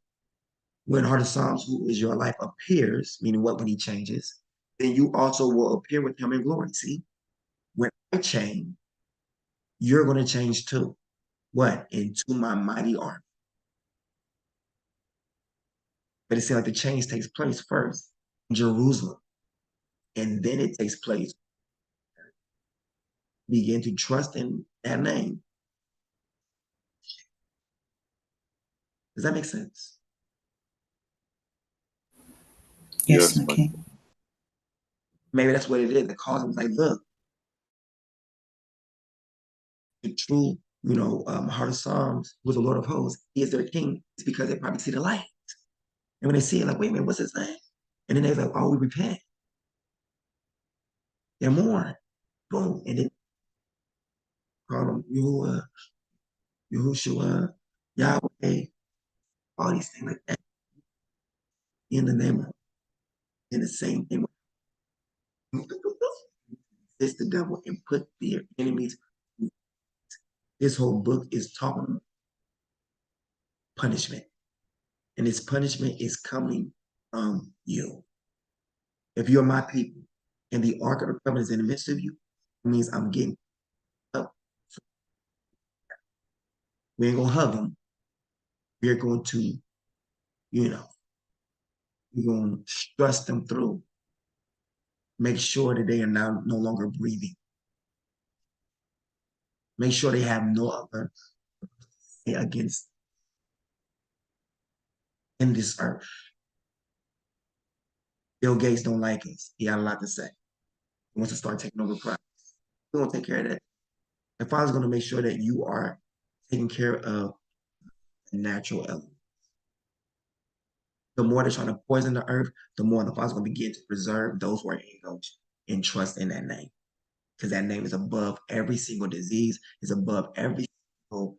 When Heart of Psalms, who is your life, appears, meaning what? When he changes, then you also will appear with him in glory. See, when I change, you're going to change too. What? Into my mighty army. But it seems like the change takes place first in Jerusalem, and then it takes place. Begin to trust in that name. Does that make sense? Yes, Yes, my my king. Maybe that's what it is. The cause was like, look, the true, heart of Psalms was the Lord of hosts. He is their king. It's because they probably see the light. And when they see it, like, wait a minute, what's his name? And then they're like, oh, we repent. They're mourn. Boom. And then call them Yahushua, Yahweh, all these things like that. In the name of, in the same name. It's the devil and put their enemies. This whole book is talking about punishment. And this punishment is coming from you. If you're my people and the ark of the covenant is in the midst of you, it means I'm getting up. We ain't gonna hug them. We're going to, we're going to stress them through. Make sure that they are now no longer breathing. Make sure they have no other against in this earth. Bill Gates don't like us. He got a lot to say. He wants to start taking over projects. We're gonna take care of that. The Father's gonna make sure that you are taking care of the natural element. The more they're trying to poison the earth, the more the Father's gonna begin to preserve those who are in Goshen and trust in that name. Because that name is above every single disease, is above every single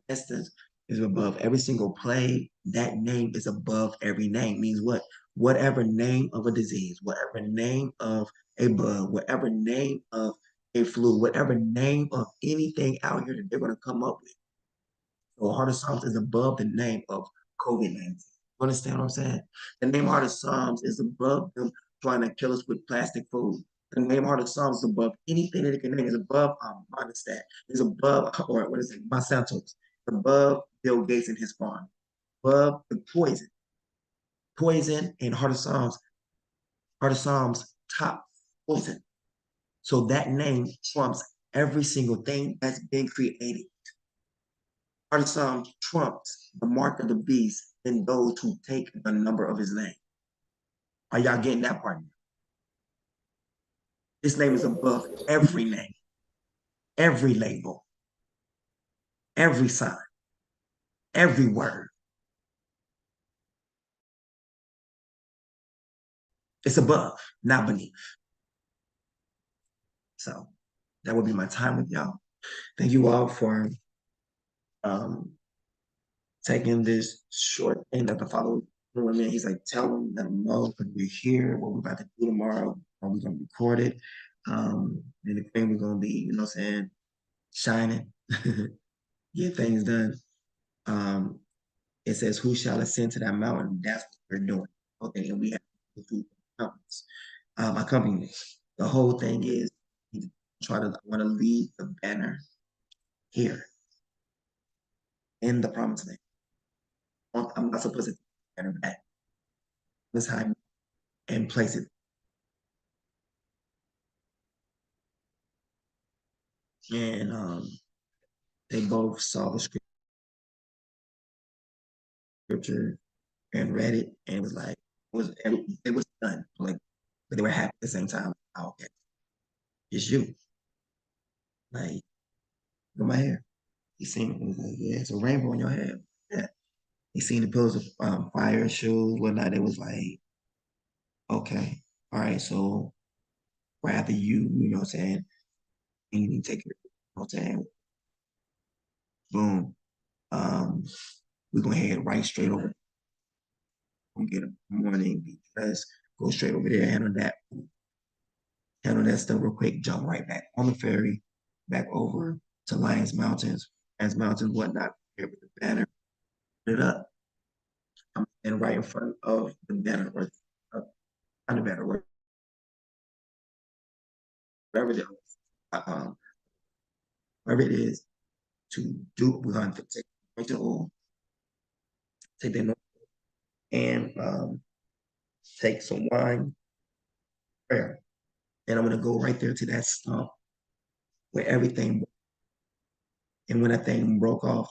instance, is above every single plague. That name is above every name. Means what? Whatever name of a disease, whatever name of a bug, whatever name of a flu, whatever name of anything out here that they're going to come up with. So Heart of Psalms is above the name of COVID-19. You understand what I'm saying? The name Heart of Psalms is above them trying to kill us with plastic food. The name Heart of Psalms is above anything that it can name. Is above Monistat. Is above, or what is it, Monsanto's. Above Bill Gates and his farm. Above the poison. Poison and Heart of Psalms top poison. So that name trumps every single thing that's been created. Heart of Psalms trumps the mark of the beast and those who take the number of his name. Are y'all getting that part? This name is above every name, every label, every sign, every word. It's above, not beneath. So that would be my time with y'all. Thank you all for taking this short thing that the Father was doing. Man, he's like, tell them that know because we're here, what we're about to do tomorrow, and we're gonna record it. And the thing we're gonna be, shining, get things done. It says, who shall ascend to that mountain? That's what we're doing. Okay, and we have to do accompaniments. The whole thing is I want to leave the banner here in the promised land. I'm not supposed to take the banner back this time and place it. And they both saw the scripture and read it and was like, it was done. Like, but they were happy at the same time. Oh, okay, it's you. Like, look at my hair. He seen it. He was like, yeah, it's a rainbow on your head. Yeah. He seen the pillars of fire, shoes, whatnot. It was like, okay, all right, so rather you know what I'm saying, and you need to take care, you know what I'm saying? Boom. We're gonna head right straight over. We're gonna get up in the morning, be dressed, go straight over there, handle that stuff real quick, jump right back on the ferry, back over to Lions Mountains, whatnot, here with the banner, put it up. I'm standing right in front of the banner, or on the banner, wherever they are. whatever it is, to do. We're going to take the oil, take the oil, and take some wine, prayer. And I'm going to go right there to that stump where everything, and when that thing broke off,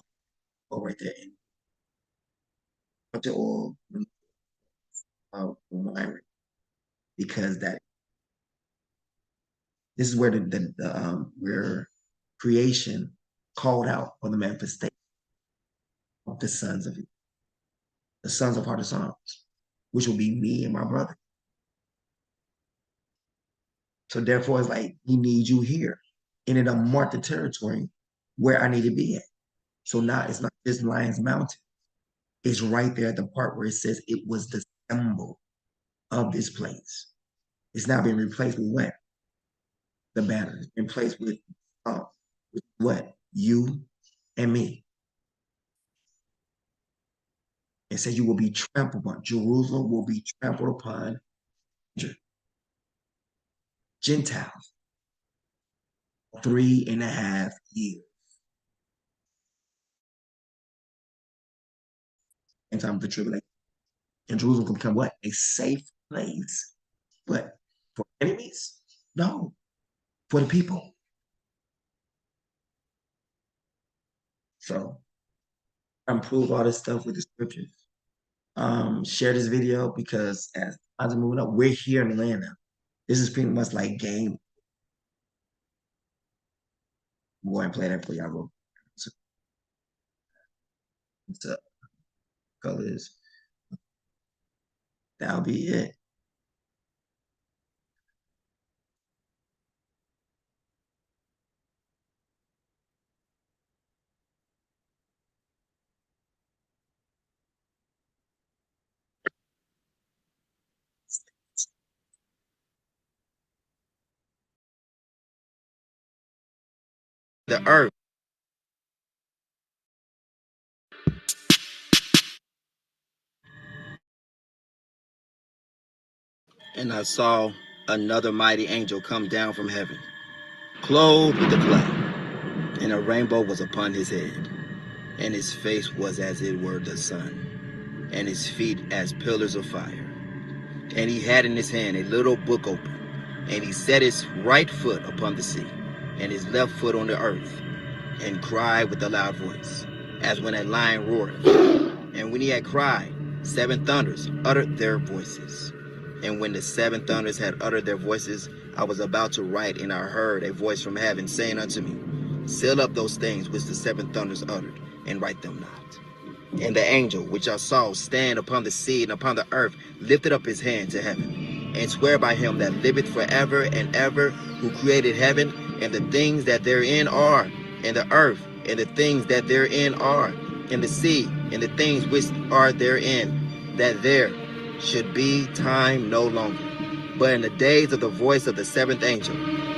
go right there and put the oil, wine, because this is where where creation called out for the manifestation of the sons of Heart of Psalms, which will be me and my brother. So therefore, it's like, he needs you here. And it marked the territory where I need to be at. So now it's not just Lion's Mountain. It's right there at the part where it says it was the symbol of this place. It's now been replaced with what? The banner. It's been replaced with what? You and me. It says you will be trampled upon. Jerusalem will be trampled upon Gentiles 3.5 years. In time of the tribulation. And Jerusalem can become what? A safe place. But for enemies? No. For the people. So improve all this stuff with the scriptures. Share this video, because as I'm moving up, we're here in Atlanta. This is pretty much like game. Go ahead and play that for y'all. Go. What's up? Colors. That'll be it. The earth. And I saw another mighty angel come down from heaven, clothed with a cloud, and a rainbow was upon his head, and his face was as it were the sun, and his feet as pillars of fire. And he had in his hand a little book open, and he set his right foot upon the sea, and his left foot on the earth, and cried with a loud voice, as when a lion roareth. And when he had cried, 7 thunders uttered their voices. And when the 7 thunders had uttered their voices, I was about to write, and I heard a voice from heaven saying unto me, Seal up those things which the 7 thunders uttered, and write them not. And the angel which I saw stand upon the sea and upon the earth lifted up his hand to heaven, and sware by him that liveth forever and ever, who created heaven, and the things that therein are, and the earth, and the things that therein are, and the sea, and the things which are therein, that there should be time no longer, but in the days of the voice of the 7th angel,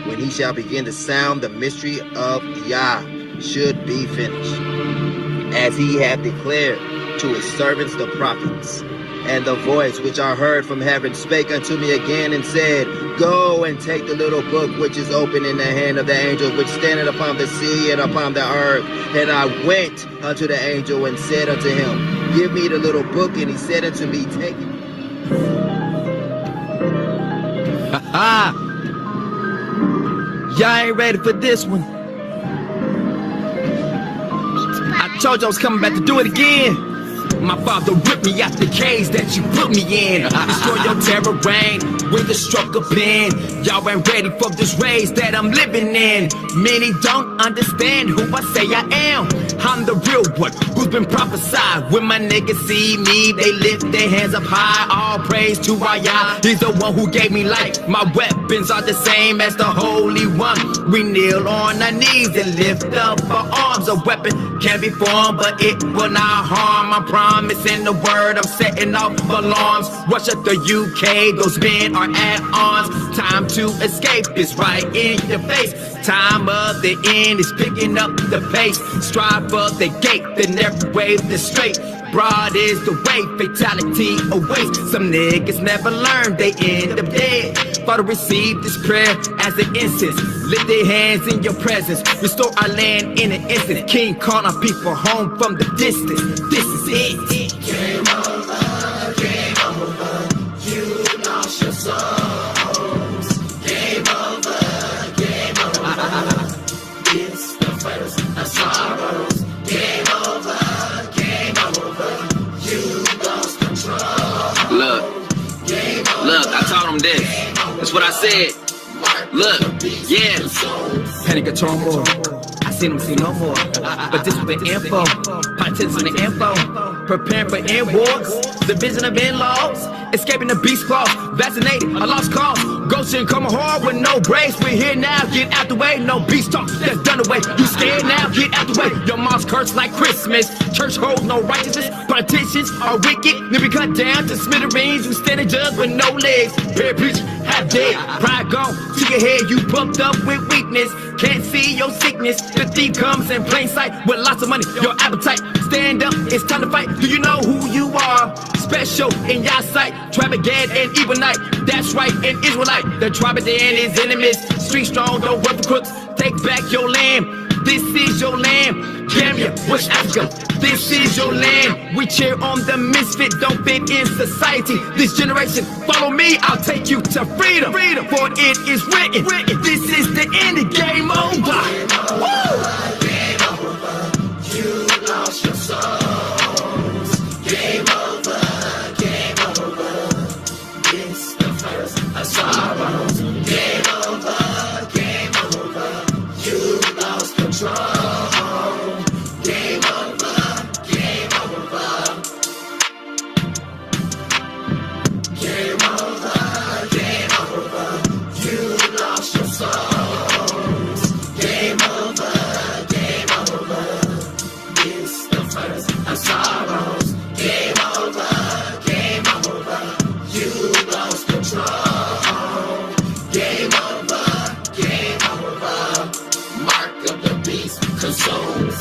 when he shall begin to sound, the mystery of Yah should be finished, as he hath declared to his servants the prophets. And the voice which I heard from heaven spake unto me again, and said, Go and take the little book which is open in the hand of the angel which standeth upon the sea and upon the earth. And I went unto the angel and said unto him, Give me the little book. And he said unto me, Take it. Y'all ain't ready for this one. I told you I was coming back to do it again. My father ripped me out the cage that you put me in. Destroy your terror reign with a stroke of pen. Y'all ain't ready for this race that I'm living in. Many don't understand who I say I am. I'm the real one who's been prophesied. When my niggas see me, they lift their hands up high. All praise to Yah. He's the one who gave me life. My weapons are the same as the Holy One. We kneel on our knees and lift up our arms. A weapon can be formed, but it will not harm. I promise in the word, I'm setting off alarms. Rush up the UK, those men are at arms. Time to escape is right in your face. Time of the end is picking up the pace. Strive for the gate, then every wave is straight. Broad is the way, fatality awaits. Some niggas never learn, they end up dead. Father, receive this prayer as an incense. Lift their hands in your presence. Restore our land in an instant. King, call our people home from the distance. This is it. Game over, game over. You lost your souls. Game over, game over. It's the first of sorrows. Game over, game over. You lost control. Look, I told him this. That's what I said. Look, yeah. Panic or turmoil. I seen him see no more. But this was the info. Politics on the info. Preparing for end wars. Division of in-laws. Escaping the beast claws. Vaccinated, a lost cause. Goshen coming hard with no brace. We're here now, get out the way. No beast talk, that's done away. You scared now, get out the way. Your mom's cursed like Christmas. Church holds no righteousness. Politicians are wicked. Then we cut down to smithereens. You stand a judge with no legs. Prayer preach, half dead. Pride gone to your head. You pumped up with weakness. Can't see your sickness. The thief comes in plain sight with lots of money. Your appetite. Stand up, it's time to fight. Do you know who you are? Special in your sight. Tribe of Gad and Evil Night. That's right, an Israelite. The tribe of Dan is enemies. Street strong, don't work for crooks. Take back your land. This is your land. Gambia, West Africa. This is your land. We cheer on the misfit, don't fit in society. This generation, follow me, I'll take you to freedom. Freedom, for it is written. This is the end of game over. Woo! Game over. You lost your souls. Game over, game over. It's the first of sorrows. Game over, game over. You lost control. Game over, game over. Game over, game over. You lost your souls. Game over, game over. It's the first of sorrows. Game over, game over. You lost control. Game over, game over. Mark of the beast consumes.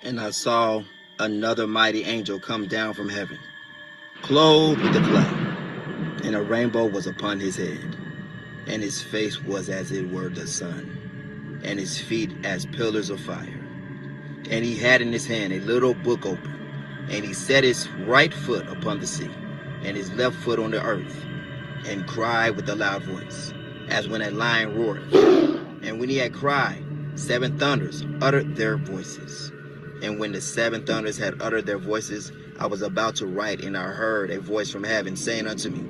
And I saw another mighty angel come down from heaven, clothed with the cloud, and a rainbow was upon his head, and his face was as it were the sun, and his feet as pillars of fire. And he had in his hand a little book open, and he set his right foot upon the sea, and his left foot on the earth, and cried with a loud voice, as when a lion roareth. And when he had cried, 7 thunders uttered their voices. And when the 7 thunders had uttered their voices, I was about to write, and I heard a voice from heaven saying unto me,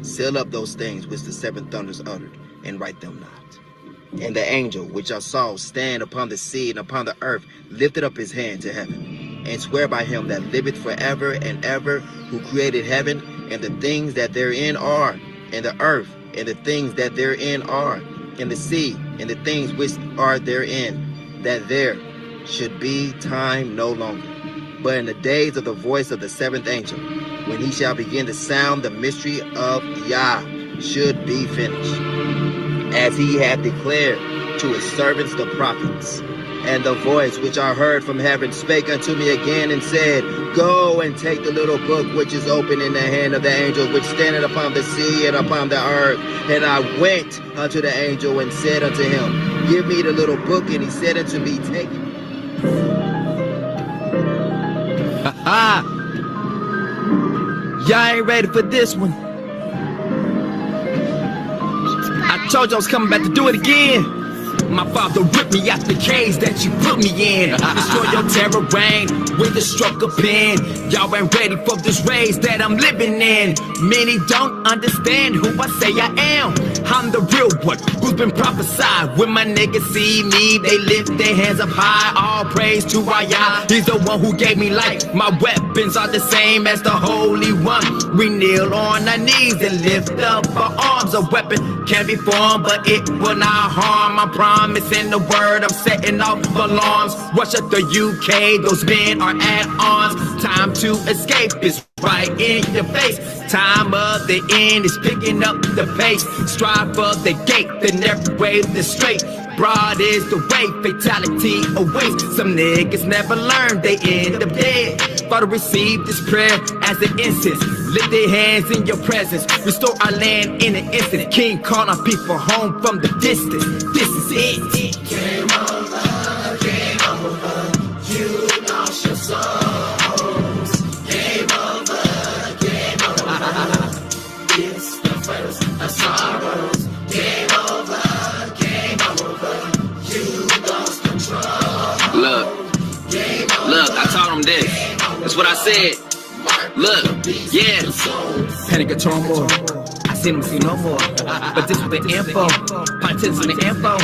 Seal up those things which the 7 thunders uttered, and write them not. And the angel which I saw stand upon the sea and upon the earth lifted up his hand to heaven, and sware by him that liveth forever and ever, who created heaven, and the things that therein are, and the earth, and the things that therein are, and the sea, and the things which are therein, that there should be time no longer, but in the days of the voice of the 7th angel, when he shall begin to sound, the mystery of Yah should be finished, as he hath declared to his servants the prophets. And the voice which I heard from heaven spake unto me again and said, Go and take the little book which is open in the hand of the angel which standeth upon the sea and upon the earth. And I went unto the angel and said unto him, Give me the little book. And he said unto me, Take it. Y'all ain't ready for this one. I told you I was coming back to do it again. My father ripped me out the cage that you put me in. Destroy your terror reign with a stroke of pen. Y'all ain't ready for this race that I'm living in. Many don't understand who I say I am. I'm the real one who's been prophesied. When my niggas see me, they lift their hands up high. All praise to Yah. He's the one who gave me life. My weapons are the same as the Holy One. We kneel on our knees and lift up our arms. A weapon can be formed, but it will not harm. I promise in the word, I'm setting off alarms. Rush at the UK, those men are at arms. Time to escape is right in your face. Time of the end is picking up the pace. Strive for the gate, the narrow way, the straight. Broad is the way, fatality awaits. Some niggas never learn, they end up dead. Father, receive this prayer as an incense. Lift their hands in your presence. Restore our land in an instant. King call our people home from the distance. This is it. Game over, game over. You lost your souls. Game over, game over. It's the first of sorrows. Game over, game over. You lost control. Look, I told him this. That's what I said. Look, yeah. Panic or turmoil. I seen him see no more. But this was the info. Politics in the info.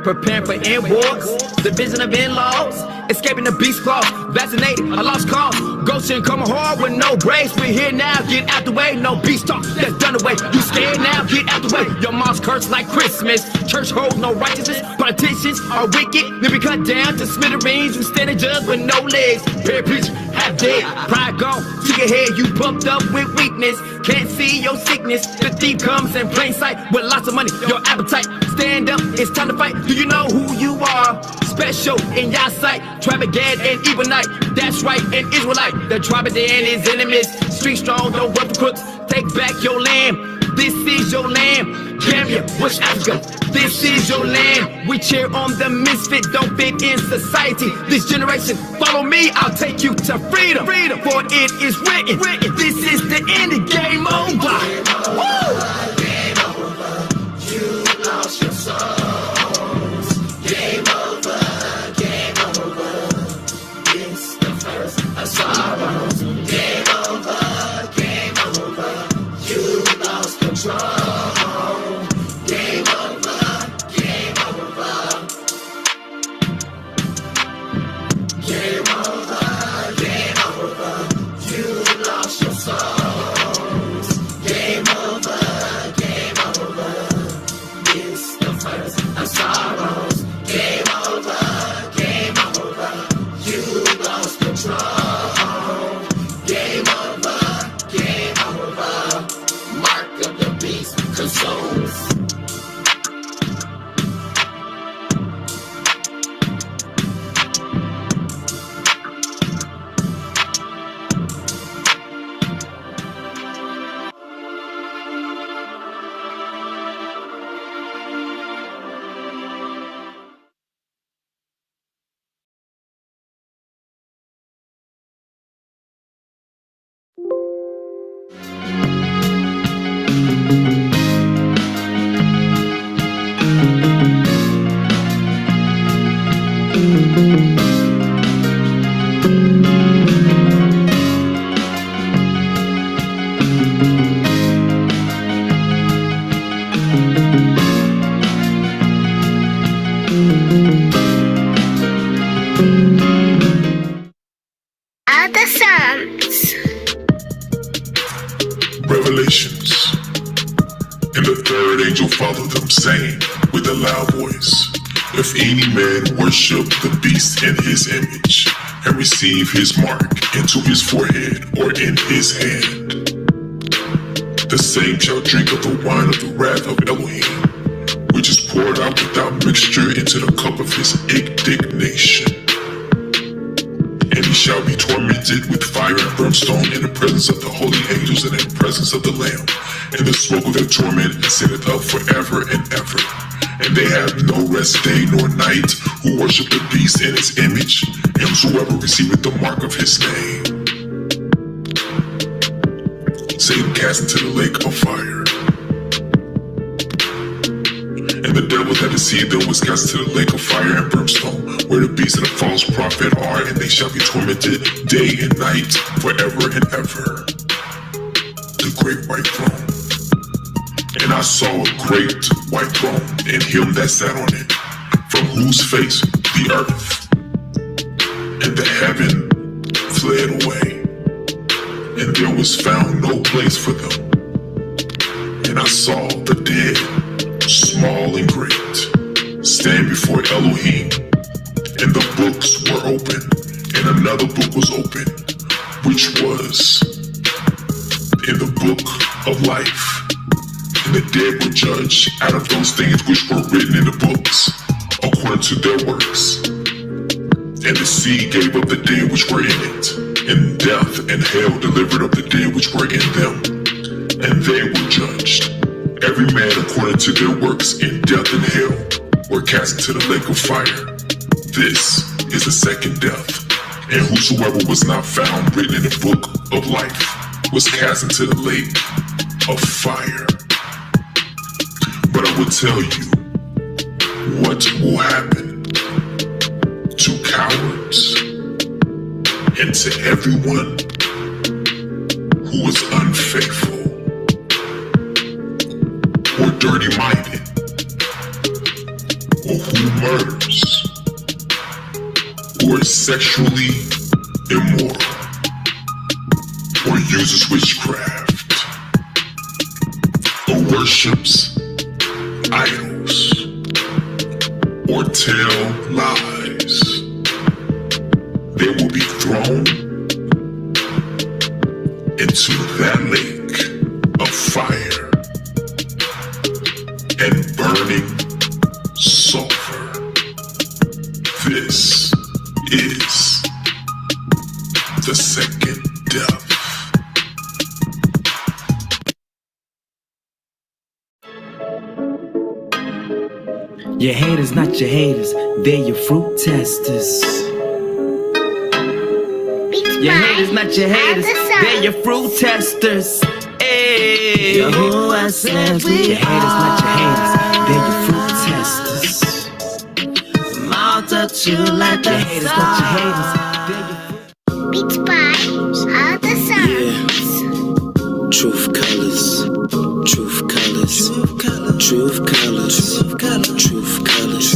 Preparing for end wars. Division of in-laws. Escaping the beast claws. Vaccinated, a lost cause. GOSHEN coming hard with no brace. We're here now, get out the way. No beast talk, that's done away. You scared now, get out the way. Your mom's cursed like Christmas. Church holds no righteousness. Politicians are wicked. Then we cut down to smithereens. You stand and judge with no legs. Prayer preacher, half dead. Pride gone to your head. You pumped up with weakness. Can't see your sickness. The thief comes in plain sight with lots of money. Your appetite. Stand up, it's time to fight. Do you know who you are? Special in your sight. Tribagad and Ebonite. That's right, an Israelite. The Tribadan is enemies. Street strong, no work for crooks. Take back your land. This is your land. Gambia, West Africa. This is your land. We cheer on the misfit, don't fit in society. This generation, follow me, I'll take you to freedom. Freedom, for it is written. This is the end of game over. Woo! Game over. You lost your souls. Game over, game over. It's the first of sorrows. Game over, game over. You lost control. Game over, game over. Game over, game over. You lost your souls. Game over, game over. It's the first of sorrows. Game over, game over. You lost control. Game over, game over. Mark of the beast consumes. Of the Psalms. Revelations. And the third angel followed them, saying with a loud voice, if any man worship the beast in his image, and receive his mark into his forehead or in his hand, the same shall drink of the wine of the wrath of Elohim, which is poured out without mixture into the cup of his indignation. And he shall be tormented with fire and brimstone in the presence of the holy angels and in the presence of the Lamb. And the smoke of their torment ascendeth up forever and ever. And they have no rest day nor night who worship the beast in his image, and whosoever receiveth the mark of his name. Satan cast into the lake of fire. And the devil that deceived them was cast into the lake of fire and brimstone, where the beast and the false prophet are, and they shall be tormented day and night forever and ever. The great white throne. And I saw a great white throne, and him that sat on it, from whose face the earth and the heaven fled away, and there was found no place for them. And I saw the dead, small and great, stand before Elohim, and the books were open, and another book was open, which was in the book of life. And the dead were judged out of those things which were written in the books, according to their works. And the sea gave up the dead which were in it, and death and hell delivered up the dead which were in them. And they were judged, every man according to their works, in death and hell were cast into the lake of fire. This is the second death. And whosoever was not found written in the book of life was cast into the lake of fire. But I will tell you what will happen to cowards and to everyone who is unfaithful or dirty-minded or who murders or is sexually immoral or uses witchcraft or worships idols or tell lies. They will be thrown into that lake of fire and burning sulfur. This is the second death. Your haters, not your haters, they're your fruit testers. Your haters, not your haters, they're your fruit testers. Hey, Yahuwah says your haters, not your haters, they're your fruit testers. Mount up you like your haters, not your haters, they're your fruit. Beats by of the Psalms. Truth colors, truth colors, truth colors, truth colors, truth colors,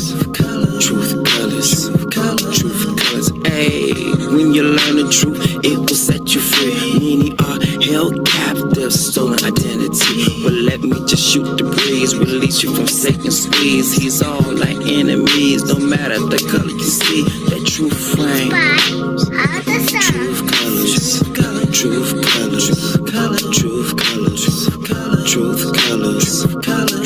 truth colors, truth colors. Ayy, when you learn the truth, it will set you free. Many are held captive, stolen identity. But let me just shoot the breeze, release you from Satan's squeeze. He's all like enemies, no matter the color you see. That truth frame, truth colors, truth colors, truth colors, truth colors, truth colors.